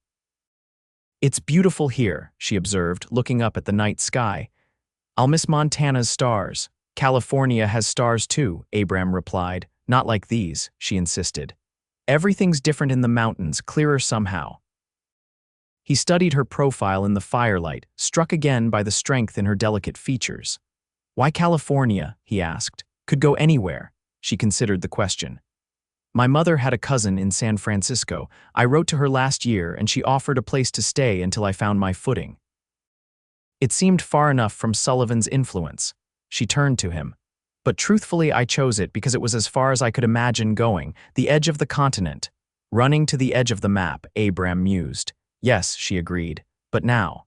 "It's beautiful here," she observed, looking up at the night sky. "I'll miss Montana's stars." "California has stars too," Abram replied. "Not like these," she insisted. "Everything's different in the mountains, clearer somehow." He studied her profile in the firelight, struck again by the strength in her delicate features. "Why California?" he asked. "Could go anywhere." She considered the question. "My mother had a cousin in San Francisco. I wrote to her last year and she offered a place to stay until I found my footing." It seemed far enough from Sullivan's influence. She turned to him. "But truthfully, I chose it because it was as far as I could imagine going, the edge of the continent." "Running to the edge of the map," Abram mused. "Yes," she agreed. "But now?"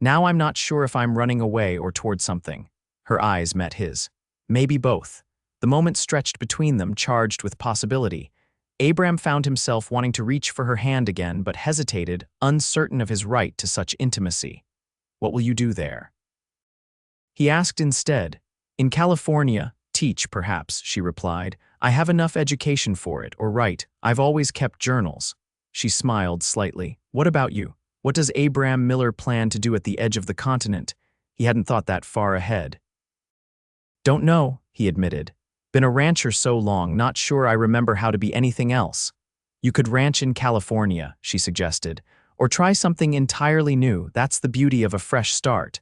"Now I'm not sure if I'm running away or toward something." Her eyes met his. "Maybe both." The moment stretched between them, charged with possibility. Abram found himself wanting to reach for her hand again, but hesitated, uncertain of his right to such intimacy. "What will you do there?" He asked instead. "In California, teach, perhaps," she replied. "I have enough education for it, or write. I've always kept journals." She smiled slightly. "What about you? What does Abram Miller plan to do at the edge of the continent?" He hadn't thought that far ahead. "Don't know," he admitted. "Been a rancher so long, not sure I remember how to be anything else." "You could ranch in California," she suggested. "Or try something entirely new. That's the beauty of a fresh start."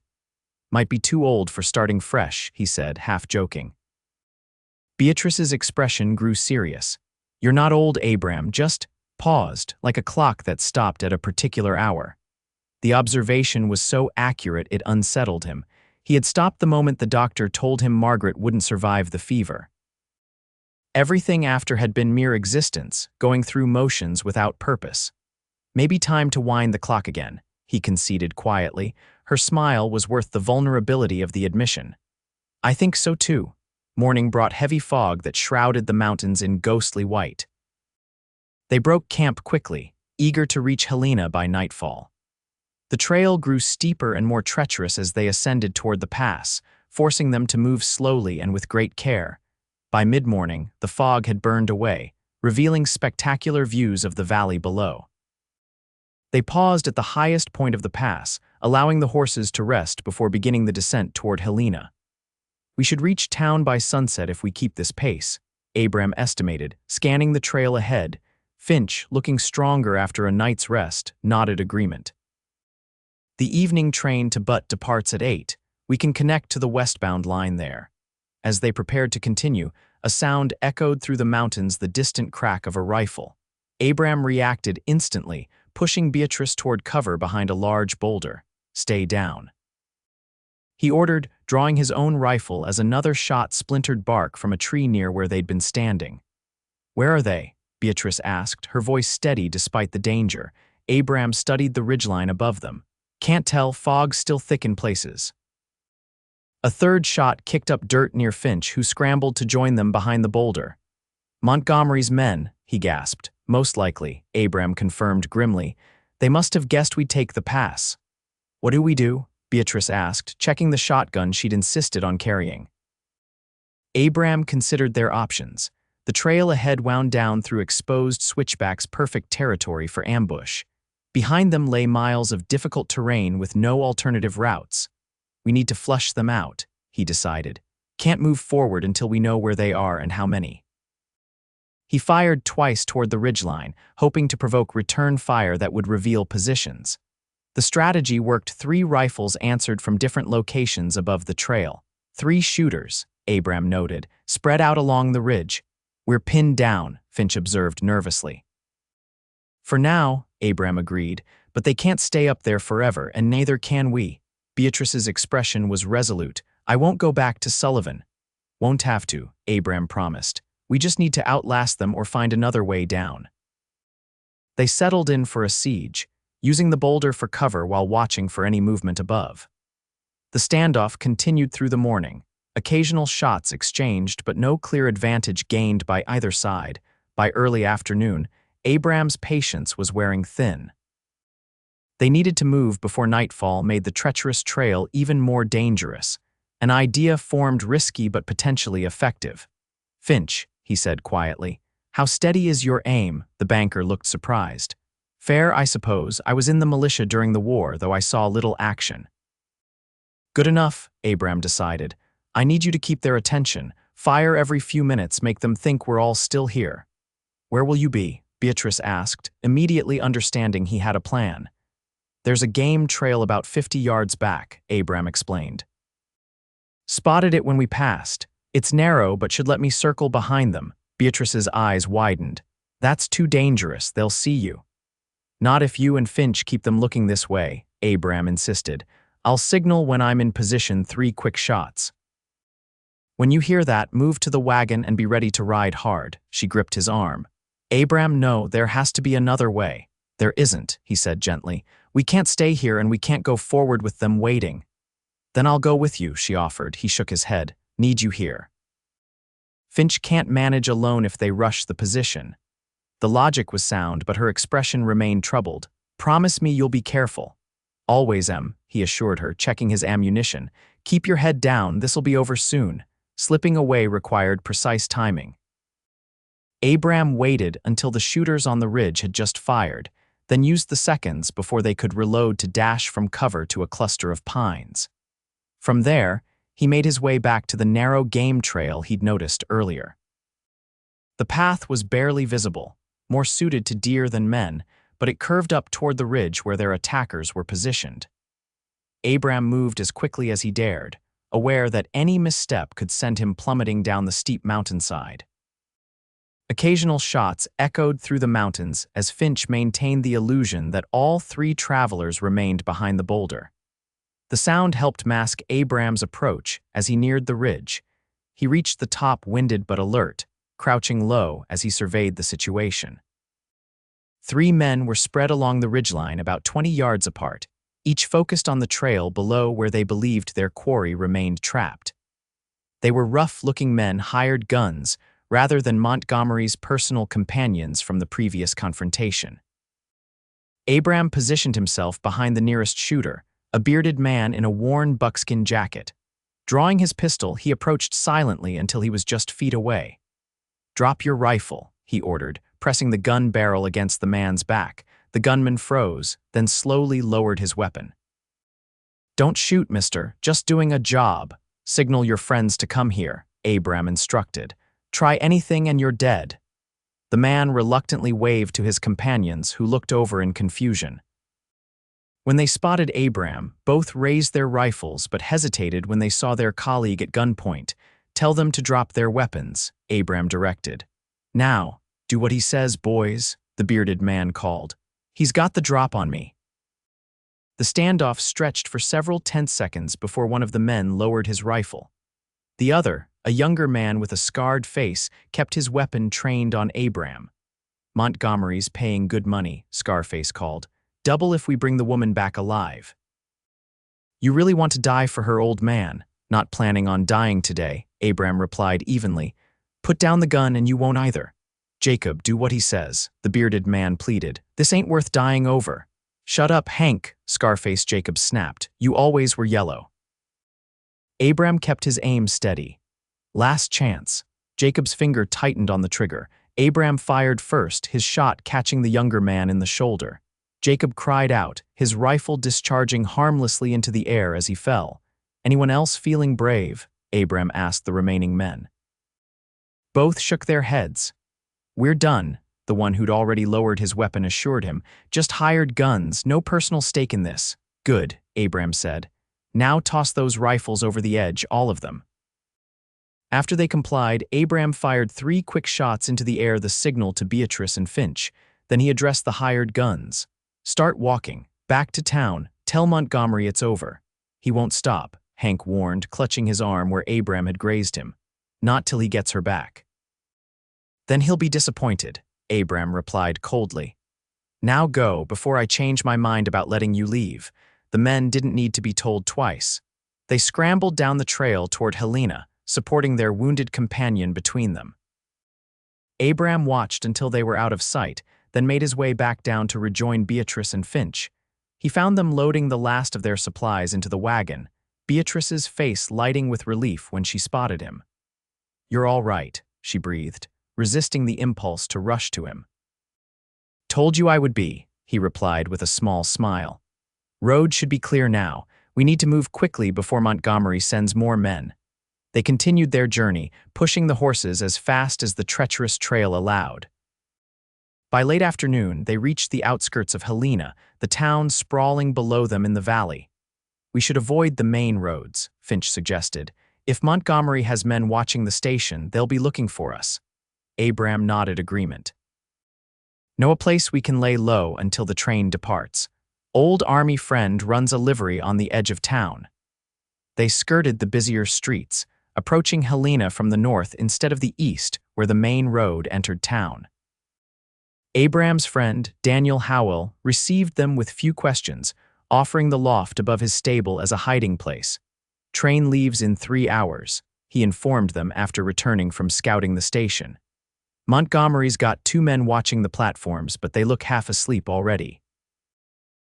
"Might be too old for starting fresh," he said, half joking. Beatrice's expression grew serious. "You're not old, Abram, just..." paused, like a clock that stopped at a particular hour. The observation was so accurate it unsettled him. He had stopped the moment the doctor told him Margaret wouldn't survive the fever. Everything after had been mere existence, going through motions without purpose. "Maybe time to wind the clock again," he conceded quietly. Her smile was worth the vulnerability of the admission. "I think so too." Morning brought heavy fog that shrouded the mountains in ghostly white. They broke camp quickly, eager to reach Helena by nightfall. The trail grew steeper and more treacherous as they ascended toward the pass, forcing them to move slowly and with great care. By mid-morning, the fog had burned away, revealing spectacular views of the valley below. They paused at the highest point of the pass, allowing the horses to rest before beginning the descent toward Helena. "We should reach town by sunset if we keep this pace," Abram estimated, scanning the trail ahead. Finch, looking stronger after a night's rest, nodded agreement. "The evening train to Butte departs at 8. We can connect to the westbound line there." As they prepared to continue, a sound echoed through the mountains, the distant crack of a rifle. Abram reacted instantly, pushing Beatrice toward cover behind a large boulder. "Stay down," he ordered, drawing his own rifle as another shot splintered bark from a tree near where they'd been standing. "Where are they?" Beatrice asked, her voice steady despite the danger. Abram studied the ridgeline above them. "Can't tell, fog's still thick in places." A third shot kicked up dirt near Finch, who scrambled to join them behind the boulder. "Montgomery's men," he gasped. "Most likely," Abram confirmed grimly. "They must have guessed we'd take the pass." "What do we do?" Beatrice asked, checking the shotgun she'd insisted on carrying. Abram considered their options. The trail ahead wound down through exposed switchbacks, perfect territory for ambush. Behind them lay miles of difficult terrain with no alternative routes. "We need to flush them out," he decided. "Can't move forward until we know where they are and how many." He fired twice toward the ridgeline, hoping to provoke return fire that would reveal positions. The strategy worked. 3 rifles answered from different locations above the trail. 3 shooters, Abram noted, spread out along the ridge. "We're pinned down," Finch observed nervously. "For now," Abram agreed, "but they can't stay up there forever, and neither can we." Beatrice's expression was resolute. "I won't go back to Sullivan." "Won't have to," Abram promised. "We just need to outlast them or find another way down." They settled in for a siege, using the boulder for cover while watching for any movement above. The standoff continued through the morning. Occasional shots exchanged, but no clear advantage gained by either side. By early afternoon, Abram's patience was wearing thin. They needed to move before nightfall made the treacherous trail even more dangerous. An idea formed, risky but potentially effective. "Finch," he said quietly, "how steady is your aim?" The banker looked surprised. "Fair, I suppose. I was in the militia during the war, though I saw little action." "Good enough," Abram decided. "I need you to keep their attention. Fire every few minutes, make them think we're all still here." "Where will you be?" Beatrice asked, immediately understanding he had a plan. "There's a game trail about 50 yards back," Abram explained. "Spotted it when we passed. It's narrow, but should let me circle behind them." Beatrice's eyes widened. "That's too dangerous, they'll see you." "Not if you and Finch keep them looking this way," Abram insisted. "I'll signal when I'm in position. 3 quick shots. When you hear that, move to the wagon and be ready to ride hard." She gripped his arm. "Abram, no, there has to be another way." "There isn't," he said gently. "We can't stay here and we can't go forward with them waiting." "Then I'll go with you," she offered. He shook his head. "Need you here." Finch can't manage alone if they rush the position. The logic was sound, but her expression remained troubled. "Promise me you'll be careful." "Always am," he assured her, checking his ammunition. "Keep your head down, this'll be over soon." Slipping away required precise timing. Abram waited until the shooters on the ridge had just fired, then used the seconds before they could reload to dash from cover to a cluster of pines. From there, he made his way back to the narrow game trail he'd noticed earlier. The path was barely visible, more suited to deer than men, but it curved up toward the ridge where their attackers were positioned. Abram moved as quickly as he dared, aware that any misstep could send him plummeting down the steep mountainside. Occasional shots echoed through the mountains as Finch maintained the illusion that all 3 travelers remained behind the boulder. The sound helped mask Abram's approach as he neared the ridge. He reached the top winded but alert, crouching low as he surveyed the situation. 3 men were spread along the ridgeline about 20 yards apart, each focused on the trail below where they believed their quarry remained trapped. They were rough-looking men, hired guns, rather than Montgomery's personal companions from the previous confrontation. Abram positioned himself behind the nearest shooter, a bearded man in a worn buckskin jacket. Drawing his pistol, he approached silently until he was just feet away. "Drop your rifle," he ordered, pressing the gun barrel against the man's back. The gunman froze, then slowly lowered his weapon. "Don't shoot, mister. Just doing a job. Signal your friends to come here," Abram instructed. "Try anything and you're dead." The man reluctantly waved to his companions, who looked over in confusion. When they spotted Abram, both raised their rifles but hesitated when they saw their colleague at gunpoint. "Tell them to drop their weapons," Abram directed. "Now, do what he says, boys," the bearded man called. "He's got the drop on me." The standoff stretched for several tense seconds before one of the men lowered his rifle. The other, a younger man with a scarred face, kept his weapon trained on Abram. "Montgomery's paying good money," Scarface called. "Double if we bring the woman back alive." "You really want to die for her, old man?" "Not planning on dying today," Abram replied evenly. "Put down the gun and you won't either." "Jacob, do what he says," the bearded man pleaded. "This ain't worth dying over." "Shut up, Hank," Scarface Jacob snapped. "You always were yellow." Abram kept his aim steady. Last chance. Jacob's finger tightened on the trigger. Abram fired first, his shot catching the younger man in the shoulder. Jacob cried out, his rifle discharging harmlessly into the air as he fell. "Anyone else feeling brave?" Abram asked the remaining men. Both shook their heads. "We're done," the one who'd already lowered his weapon assured him. "Just hired guns, no personal stake in this." "Good," Abram said. "Now toss those rifles over the edge, all of them." After they complied, Abram fired 3 quick shots into the air, the signal to Beatrice and Finch. Then he addressed the hired guns. "Start walking. Back to town. Tell Montgomery it's over." "He won't stop," Hank warned, clutching his arm where Abram had grazed him. "Not till he gets her back." "Then he'll be disappointed," Abram replied coldly. "Now go, before I change my mind about letting you leave." The men didn't need to be told twice. They scrambled down the trail toward Helena, supporting their wounded companion between them. Abram watched until they were out of sight, then made his way back down to rejoin Beatrice and Finch. He found them loading the last of their supplies into the wagon, Beatrice's face lighting with relief when she spotted him. "You're all right," she breathed, resisting the impulse to rush to him. "Told you I would be," he replied with a small smile. "Road should be clear now. We need to move quickly before Montgomery sends more men." They continued their journey, pushing the horses as fast as the treacherous trail allowed. By late afternoon, they reached the outskirts of Helena, the town sprawling below them in the valley. "We should avoid the main roads," Finch suggested. "If Montgomery has men watching the station, they'll be looking for us." Abram nodded agreement. "Know a place we can lay low until the train departs. Old army friend runs a livery on the edge of town." They skirted the busier streets, approaching Helena from the north instead of the east, where the main road entered town. Abram's friend, Daniel Howell, received them with few questions, offering the loft above his stable as a hiding place. "Train leaves in 3 hours," he informed them after returning from scouting the station. "Montgomery's got 2 men watching the platforms, but they look half asleep already."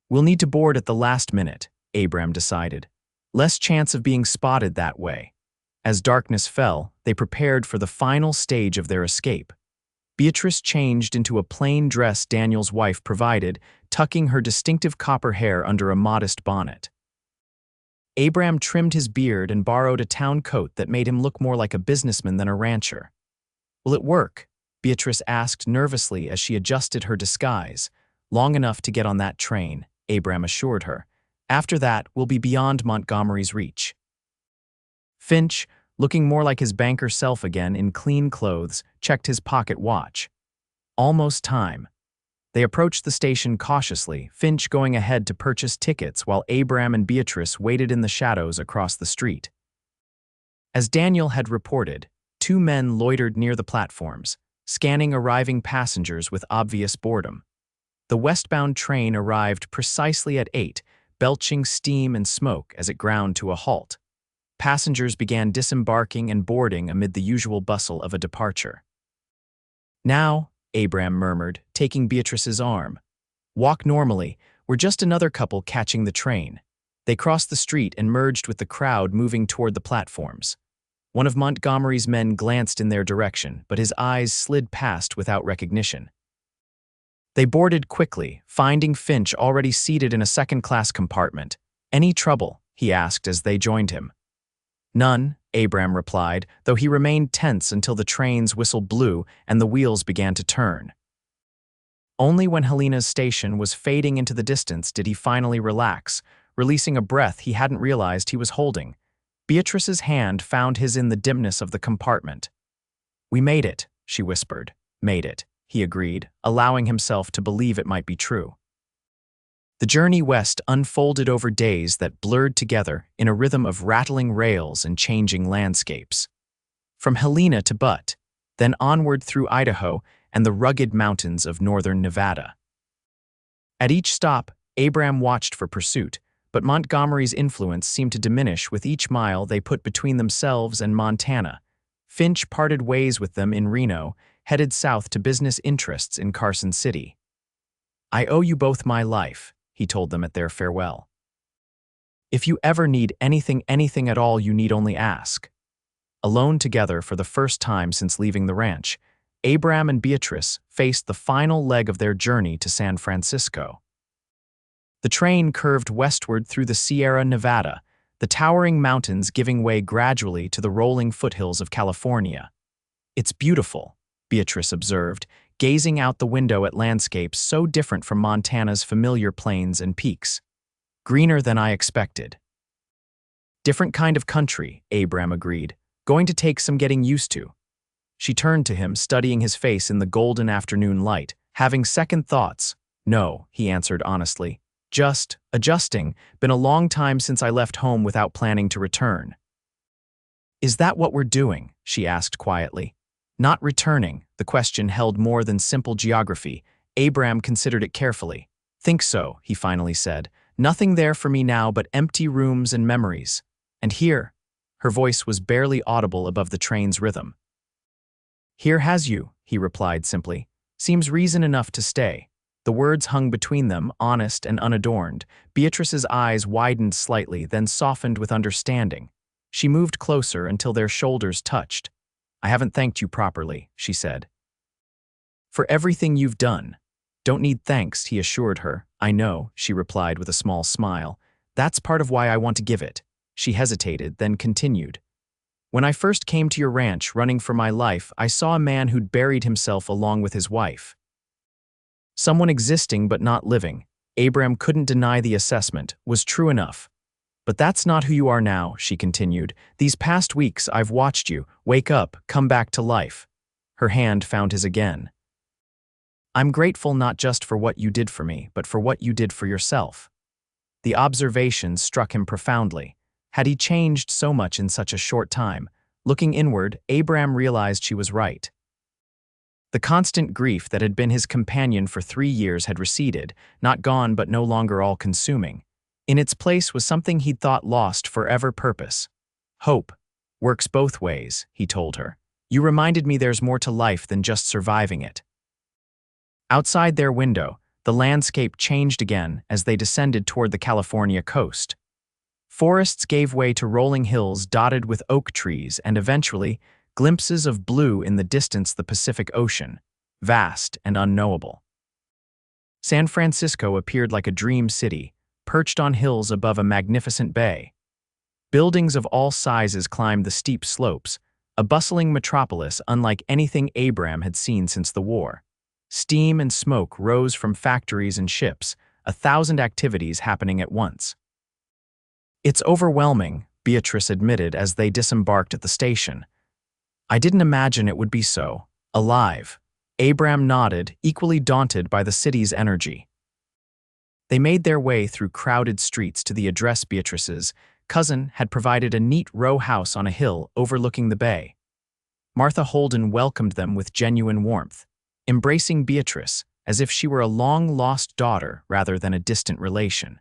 "We'll need to board at the last minute," Abram decided. "Less chance of being spotted that way." As darkness fell, they prepared for the final stage of their escape. Beatrice changed into a plain dress Daniel's wife provided, tucking her distinctive copper hair under a modest bonnet. Abram trimmed his beard and borrowed a town coat that made him look more like a businessman than a rancher. "Will it work?" Beatrice asked nervously as she adjusted her disguise. "Long enough to get on that train," Abram assured her. "After that, we'll be beyond Montgomery's reach." Finch, looking more like his banker self again in clean clothes, checked his pocket watch. Almost time. They approached the station cautiously, Finch going ahead to purchase tickets while Abram and Beatrice waited in the shadows across the street. As Daniel had reported, 2 men loitered near the platforms, scanning arriving passengers with obvious boredom. The westbound train arrived precisely at 8, belching steam and smoke as it ground to a halt. Passengers began disembarking and boarding amid the usual bustle of a departure. "Now," Abram murmured, taking Beatrice's arm. "Walk normally. We're just another couple catching the train." They crossed the street and merged with the crowd moving toward the platforms. One of Montgomery's men glanced in their direction, but his eyes slid past without recognition. They boarded quickly, finding Finch already seated in a second-class compartment. "Any trouble?" he asked as they joined him. "None," Abram replied, though he remained tense until the train's whistle blew and the wheels began to turn. Only when Helena's station was fading into the distance did he finally relax, releasing a breath he hadn't realized he was holding. Beatrice's hand found his in the dimness of the compartment. "We made it," she whispered. "Made it," he agreed, allowing himself to believe it might be true. The journey west unfolded over days that blurred together in a rhythm of rattling rails and changing landscapes. From Helena to Butte, then onward through Idaho and the rugged mountains of northern Nevada. At each stop, Abram watched for pursuit, but Montgomery's influence seemed to diminish with each mile they put between themselves and Montana. Finch parted ways with them in Reno, headed south to business interests in Carson City. "I owe you both my life," he told them at their farewell. "If you ever need anything at all, you need only ask." Alone together for the first time since leaving the ranch, Abram and Beatrice faced the final leg of their journey to San Francisco. The train curved westward through the Sierra Nevada, the towering mountains giving way gradually to the rolling foothills of California. "It's beautiful," Beatrice observed, gazing out the window at landscapes so different from Montana's familiar plains and peaks. "Greener than I expected." "Different kind of country," Abram agreed. "Going to take some getting used to." She turned to him, studying his face in the golden afternoon light, having second thoughts. "No," he answered honestly. "Just adjusting. Been a long time since I left home without planning to return." "Is that what we're doing?" she asked quietly. Not returning, the question held more than simple geography. Abram considered it carefully. "Think so," he finally said. "Nothing there for me now but empty rooms and memories. And here," her voice was barely audible above the train's rhythm. "Here has you," he replied simply. "Seems reason enough to stay." The words hung between them, honest and unadorned. Beatrice's eyes widened slightly, then softened with understanding. She moved closer until their shoulders touched. "I haven't thanked you properly," she said. "For everything you've done." "Don't need thanks," he assured her. "I know," she replied with a small smile. "That's part of why I want to give it." She hesitated, then continued. "When I first came to your ranch running for my life, I saw a man who'd buried himself along with his wife. Someone existing but not living." Abram couldn't deny the assessment, was true enough. "But that's not who you are now," she continued. "These past weeks I've watched you wake up, come back to life." Her hand found his again. "I'm grateful not just for what you did for me, but for what you did for yourself." The observation struck him profoundly. Had he changed so much in such a short time? Looking inward, Abram realized she was right. The constant grief that had been his companion for 3 years had receded, not gone but no longer all-consuming. In its place was something he'd thought lost forever: purpose. "Hope works both ways," he told her. "You reminded me there's more to life than just surviving it." Outside their window, the landscape changed again as they descended toward the California coast. Forests gave way to rolling hills dotted with oak trees and eventually, glimpses of blue in the distance, the Pacific Ocean, vast and unknowable. San Francisco appeared like a dream city, perched on hills above a magnificent bay. Buildings of all sizes climbed the steep slopes, a bustling metropolis unlike anything Abram had seen since the war. Steam and smoke rose from factories and ships, 1,000 activities happening at once. "It's overwhelming," Beatrice admitted as they disembarked at the station. "I didn't imagine it would be so alive." Abram nodded, equally daunted by the city's energy. They made their way through crowded streets to the address Beatrice's cousin had provided, a neat row house on a hill overlooking the bay. Martha Holden welcomed them with genuine warmth, embracing Beatrice as if she were a long-lost daughter rather than a distant relation.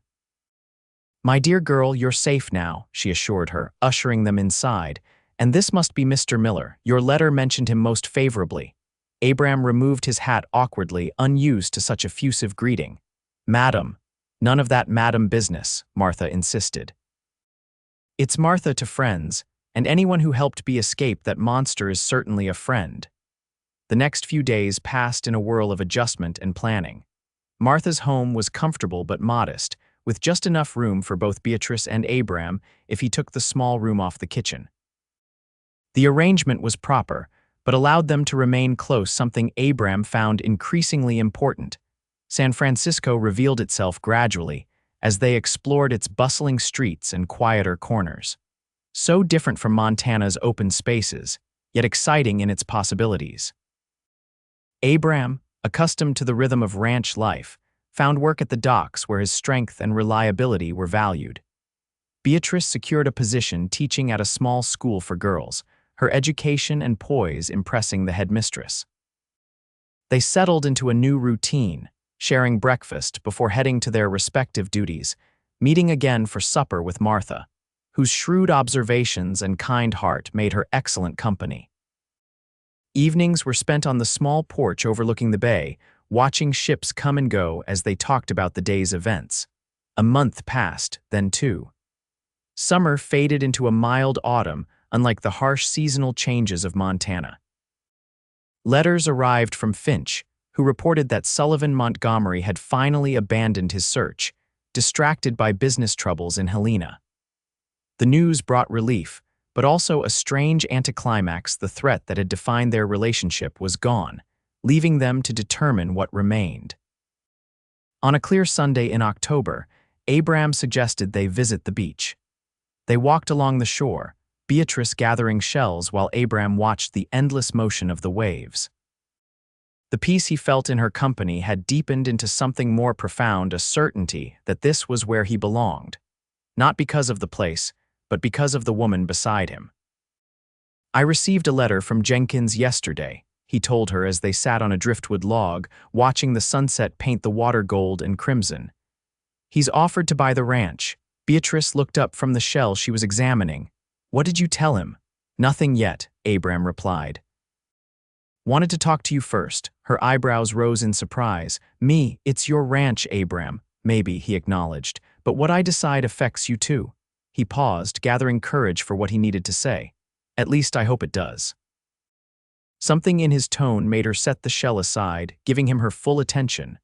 "My dear girl, you're safe now," she assured her, ushering them inside. "And this must be Mr. Miller. Your letter mentioned him most favorably." Abram removed his hat awkwardly, unused to such effusive greeting. "Madam." "None of that madam business," Martha insisted. "It's Martha to friends, and anyone who helped Bea escape that monster is certainly a friend. The next few days passed in a whirl of adjustment and planning. Martha's home was comfortable but modest, with just enough room for both Beatrice and Abram if he took the small room off the kitchen. The arrangement was proper, but allowed them to remain close, something Abram found increasingly important. San Francisco revealed itself gradually as they explored its bustling streets and quieter corners. So different from Montana's open spaces, yet exciting in its possibilities. Abram, accustomed to the rhythm of ranch life, found work at the docks where his strength and reliability were valued. Beatrice secured a position teaching at a small school for girls, her education and poise impressing the headmistress. They settled into a new routine, sharing breakfast before heading to their respective duties, meeting again for supper with Martha, whose shrewd observations and kind heart made her excellent company. Evenings were spent on the small porch overlooking the bay, watching ships come and go as they talked about the day's events. A month passed, then two. Summer faded into a mild autumn, unlike the harsh seasonal changes of Montana. Letters arrived from Finch, who reported that Sullivan Montgomery had finally abandoned his search, distracted by business troubles in Helena. The news brought relief, but also a strange anticlimax. The threat that had defined their relationship was gone, leaving them to determine what remained. On a clear Sunday in October, Abram suggested they visit the beach. They walked along the shore, Beatrice gathering shells while Abram watched the endless motion of the waves. The peace he felt in her company had deepened into something more profound, a certainty that this was where he belonged, not because of the place, but because of the woman beside him. "I received a letter from Jenkins yesterday," he told her as they sat on a driftwood log, watching the sunset paint the water gold and crimson. "He's offered to buy the ranch." Beatrice looked up from the shell she was examining. "What did you tell him?" "Nothing yet," Abram replied. "Wanted to talk to you first." Her eyebrows rose in surprise. "Me, it's your ranch, Abram." "Maybe," he acknowledged, "but what I decide affects you too." He paused, gathering courage for what he needed to say. "At least I hope it does." Something in his tone made her set the shell aside, giving him her full attention.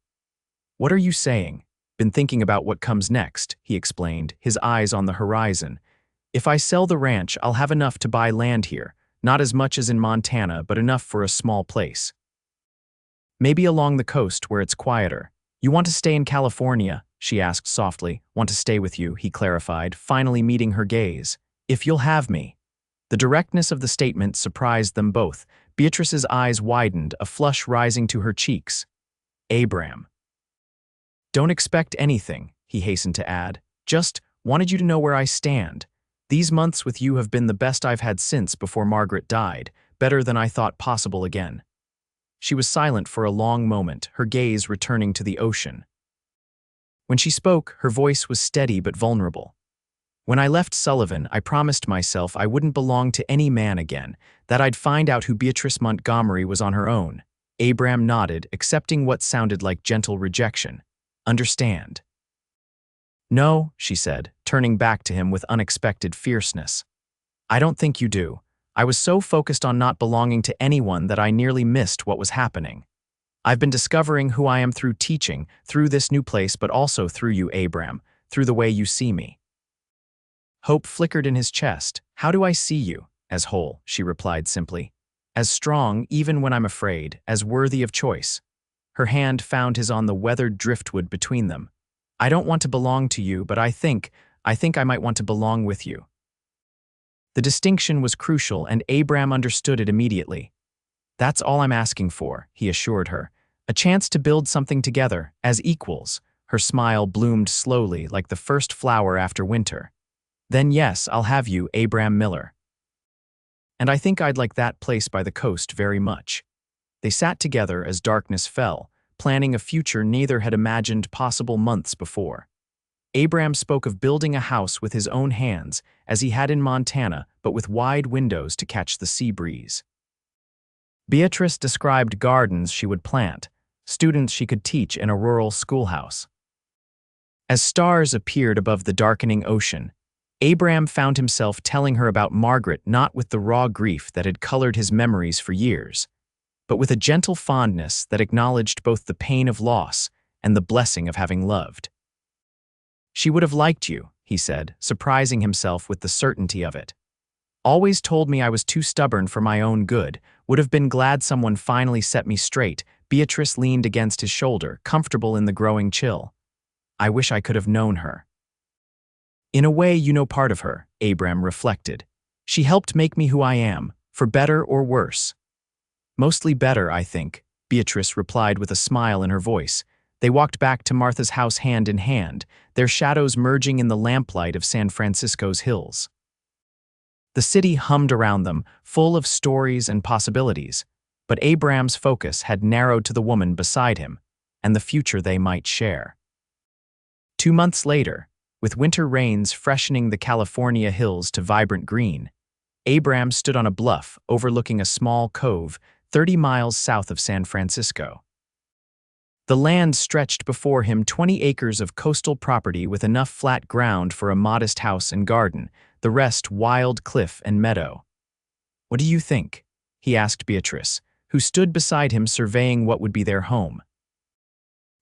"What are you saying?" "Been thinking about what comes next," he explained, his eyes on the horizon. "If I sell the ranch, I'll have enough to buy land here, not as much as in Montana, but enough for a small place. Maybe along the coast where it's quieter." "You want to stay in California?" she asked softly. "Want to stay with you," he clarified, finally meeting her gaze. "If you'll have me." The directness of the statement surprised them both. Beatrice's eyes widened, a flush rising to her cheeks. "Abram." "Don't expect anything," he hastened to add. "Just wanted you to know where I stand. These months with you have been the best I've had since before Margaret died, better than I thought possible again." She was silent for a long moment, her gaze returning to the ocean. When she spoke, her voice was steady but vulnerable. "When I left Sullivan, I promised myself I wouldn't belong to any man again, that I'd find out who Beatrice Montgomery was on her own." Abram nodded, accepting what sounded like gentle rejection. "Understand?" "No," she said, turning back to him with unexpected fierceness. "I don't think you do. I was so focused on not belonging to anyone that I nearly missed what was happening. I've been discovering who I am through teaching, through this new place, but also through you, Abram, through the way you see me." Hope flickered in his chest. "How do I see you?" "As whole," she replied simply. "As strong, even when I'm afraid, as worthy of choice." Her hand found his on the weathered driftwood between them. "I don't want to belong to you, but I think I might want to belong with you." The distinction was crucial, and Abram understood it immediately. "That's all I'm asking for," he assured her. "A chance to build something together, as equals." Her smile bloomed slowly, like the first flower after winter. "Then yes, I'll have you, Abram Miller. And I think I'd like that place by the coast very much." They sat together as darkness fell, planning a future neither had imagined possible months before. Abram spoke of building a house with his own hands, as he had in Montana, but with wide windows to catch the sea breeze. Beatrice described gardens she would plant, students she could teach in a rural schoolhouse. As stars appeared above the darkening ocean, Abram found himself telling her about Margaret not with the raw grief that had colored his memories for years, but with a gentle fondness that acknowledged both the pain of loss and the blessing of having loved. "She would have liked you," he said, surprising himself with the certainty of it. "Always told me I was too stubborn for my own good, would have been glad someone finally set me straight." Beatrice leaned against his shoulder, comfortable in the growing chill. "I wish I could have known her." "In a way, you know part of her," Abram reflected. "She helped make me who I am, for better or worse." "Mostly better, I think," Beatrice replied with a smile in her voice. They walked back to Martha's house hand in hand, their shadows merging in the lamplight of San Francisco's hills. The city hummed around them, full of stories and possibilities, but Abram's focus had narrowed to the woman beside him and the future they might share. 2 months later, with winter rains freshening the California hills to vibrant green, Abram stood on a bluff overlooking a small cove 30 miles south of San Francisco. The land stretched before him 20 acres of coastal property with enough flat ground for a modest house and garden, the rest wild cliff and meadow. "What do you think?" he asked Beatrice, who stood beside him surveying what would be their home.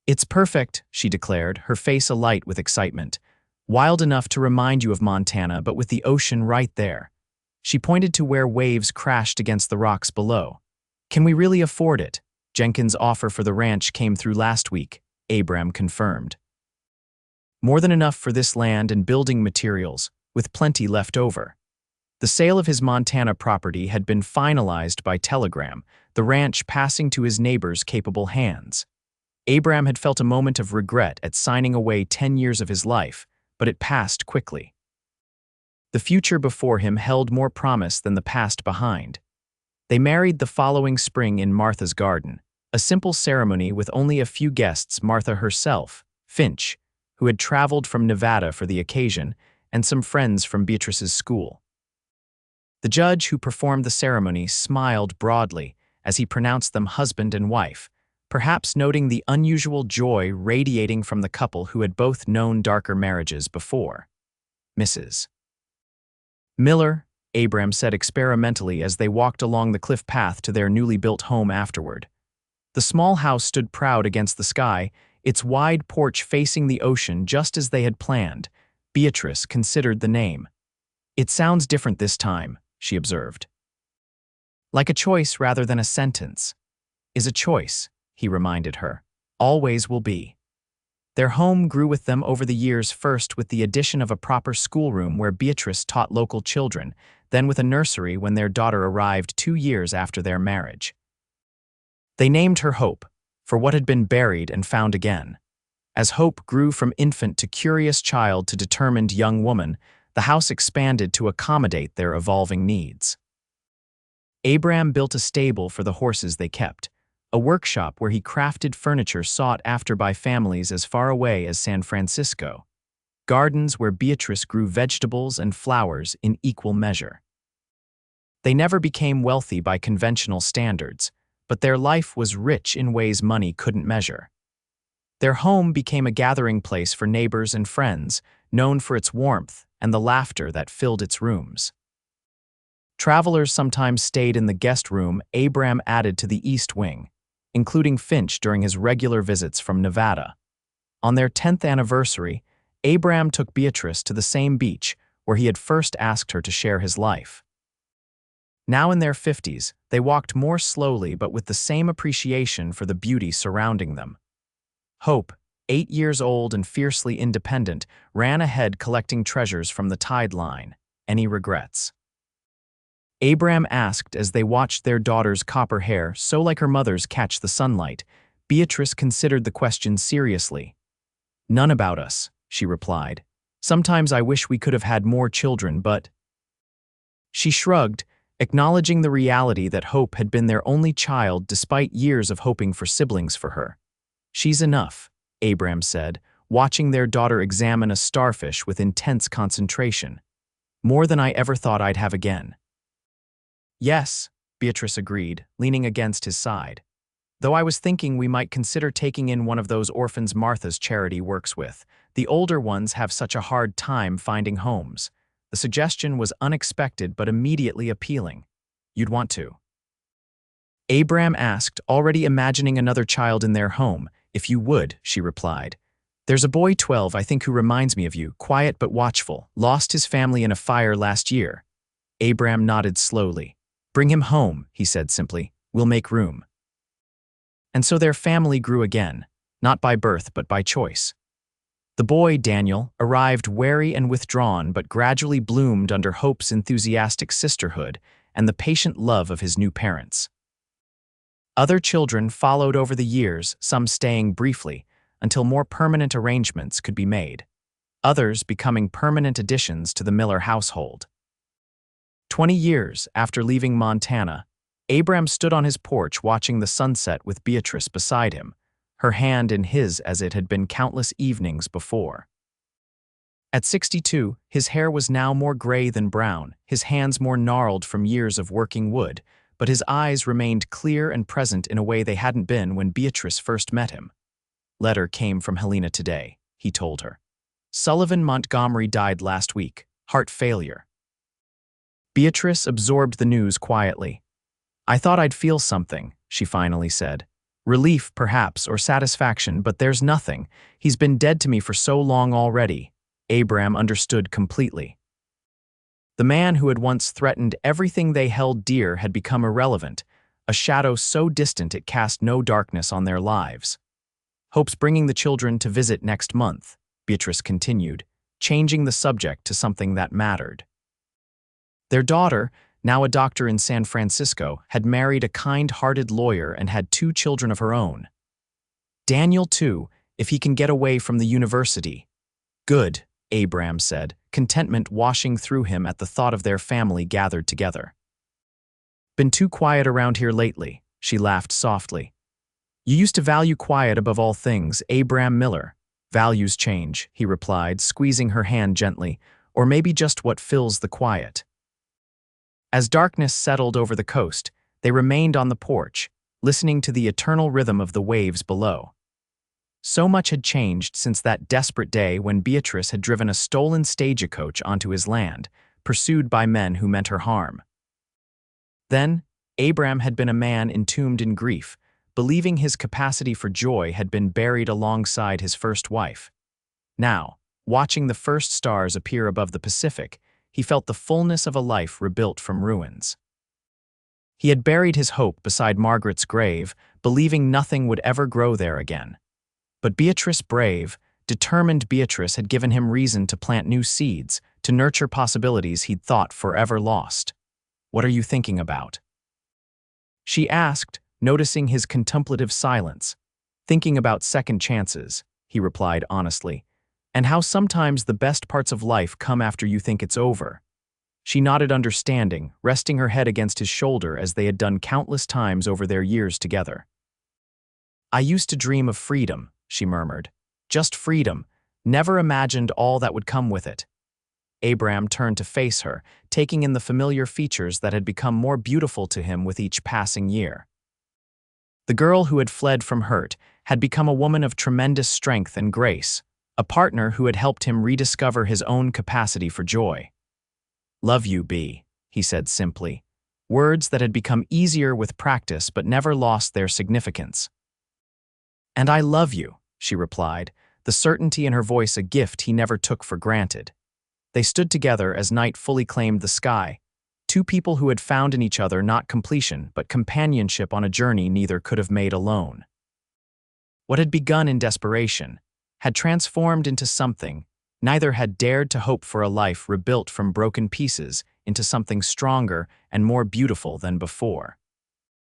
"It's perfect," she declared, her face alight with excitement. "Wild enough to remind you of Montana, but with the ocean right there." She pointed to where waves crashed against the rocks below. "Can we really afford it?" Jenkins' offer for the ranch came through last week, Abram confirmed. "More than enough for this land and building materials, with plenty left over." The sale of his Montana property had been finalized by telegram, the ranch passing to his neighbor's capable hands. Abram had felt a moment of regret at signing away 10 years of his life, but it passed quickly. The future before him held more promise than the past behind. They married the following spring in Martha's garden, a simple ceremony with only a few guests: Martha herself, Finch, who had traveled from Nevada for the occasion, and some friends from Beatrice's school. The judge who performed the ceremony smiled broadly as he pronounced them husband and wife, perhaps noting the unusual joy radiating from the couple who had both known darker marriages before. "Mrs. Miller," Abram said experimentally as they walked along the cliff path to their newly built home afterward. The small house stood proud against the sky, its wide porch facing the ocean just as they had planned. Beatrice considered the name. "It sounds different this time," she observed. "Like a choice rather than a sentence." "Is a choice," he reminded her. "Always will be." Their home grew with them over the years, first with the addition of a proper schoolroom where Beatrice taught local children, then with a nursery when their daughter arrived 2 years after their marriage. They named her Hope, for what had been buried and found again. As Hope grew from infant to curious child to determined young woman, the house expanded to accommodate their evolving needs. Abram built a stable for the horses they kept, a workshop where he crafted furniture sought after by families as far away as San Francisco, gardens where Beatrice grew vegetables and flowers in equal measure. They never became wealthy by conventional standards, but their life was rich in ways money couldn't measure. Their home became a gathering place for neighbors and friends, known for its warmth and the laughter that filled its rooms. Travelers sometimes stayed in the guest room Abram added to the East Wing, including Finch during his regular visits from Nevada. On their 10th anniversary, Abram took Beatrice to the same beach where he had first asked her to share his life. Now in their 50s, they walked more slowly but with the same appreciation for the beauty surrounding them. Hope, 8 years old and fiercely independent, ran ahead collecting treasures from the tide line. "Any regrets?" Abram asked as they watched their daughter's copper hair so like her mother's catch the sunlight. Beatrice considered the question seriously. "None about us," she replied. "Sometimes I wish we could have had more children, but—" She shrugged, acknowledging the reality that Hope had been their only child despite years of hoping for siblings for her. "She's enough," Abram said, watching their daughter examine a starfish with intense concentration. "More than I ever thought I'd have again." "Yes," Beatrice agreed, leaning against his side. "Though I was thinking we might consider taking in one of those orphans Martha's charity works with. The older ones have such a hard time finding homes. The suggestion was unexpected but immediately appealing. You'd want to. Abram asked, already imagining another child in their home. If you would, she replied. There's a boy 12, I think, who reminds me of you, quiet but watchful, lost his family in a fire last year. Abram nodded slowly. Bring him home, he said simply. We'll make room. And so their family grew again, not by birth but by choice. The boy, Daniel, arrived wary and withdrawn but gradually bloomed under Hope's enthusiastic sisterhood and the patient love of his new parents. Other children followed over the years, some staying briefly, until more permanent arrangements could be made, others becoming permanent additions to the Miller household. 20 years after leaving Montana, Abram stood on his porch watching the sunset with Beatrice beside him, her hand in his as it had been countless evenings before. At 62, his hair was now more gray than brown, his hands more gnarled from years of working wood, but his eyes remained clear and present in a way they hadn't been when Beatrice first met him. Letter came from Helena today, he told her. Sullivan Montgomery died last week, heart failure. Beatrice absorbed the news quietly. I thought I'd feel something, she finally said. Relief, perhaps, or satisfaction, but there's nothing. He's been dead to me for so long already. Abram understood completely. The man who had once threatened everything they held dear had become irrelevant, a shadow so distant it cast no darkness on their lives. Hope's bringing the children to visit next month, Beatrice continued, changing the subject to something that mattered. Their daughter, now a doctor in San Francisco, had married a kind-hearted lawyer and had 2 children of her own. Daniel, too, if he can get away from the university. Good, Abram said, contentment washing through him at the thought of their family gathered together. Been too quiet around here lately, she laughed softly. You used to value quiet above all things, Abram Miller. Values change, he replied, squeezing her hand gently, or maybe just what fills the quiet. As darkness settled over the coast, they remained on the porch, listening to the eternal rhythm of the waves below. So much had changed since that desperate day when Beatrice had driven a stolen stagecoach onto his land, pursued by men who meant her harm. Then, Abram had been a man entombed in grief, believing his capacity for joy had been buried alongside his first wife. Now, watching the first stars appear above the Pacific, he felt the fullness of a life rebuilt from ruins. He had buried his hope beside Margaret's grave, believing nothing would ever grow there again. But Beatrice, brave, determined Beatrice, had given him reason to plant new seeds, to nurture possibilities he'd thought forever lost. What are you thinking about? She asked, noticing his contemplative silence. Thinking about second chances, he replied honestly, and how sometimes the best parts of life come after you think it's over. She nodded understanding, resting her head against his shoulder as they had done countless times over their years together. I used to dream of freedom, she murmured. Just freedom, never imagined all that would come with it. Abram turned to face her, taking in the familiar features that had become more beautiful to him with each passing year. The girl who had fled from hurt had become a woman of tremendous strength and grace, a partner who had helped him rediscover his own capacity for joy. Love you, B, he said simply, words that had become easier with practice but never lost their significance. And I love you, she replied, the certainty in her voice a gift he never took for granted. They stood together as night fully claimed the sky, 2 people who had found in each other not completion but companionship on a journey neither could have made alone. What had begun in desperation had transformed into something neither had dared to hope for, a life rebuilt from broken pieces into something stronger and more beautiful than before.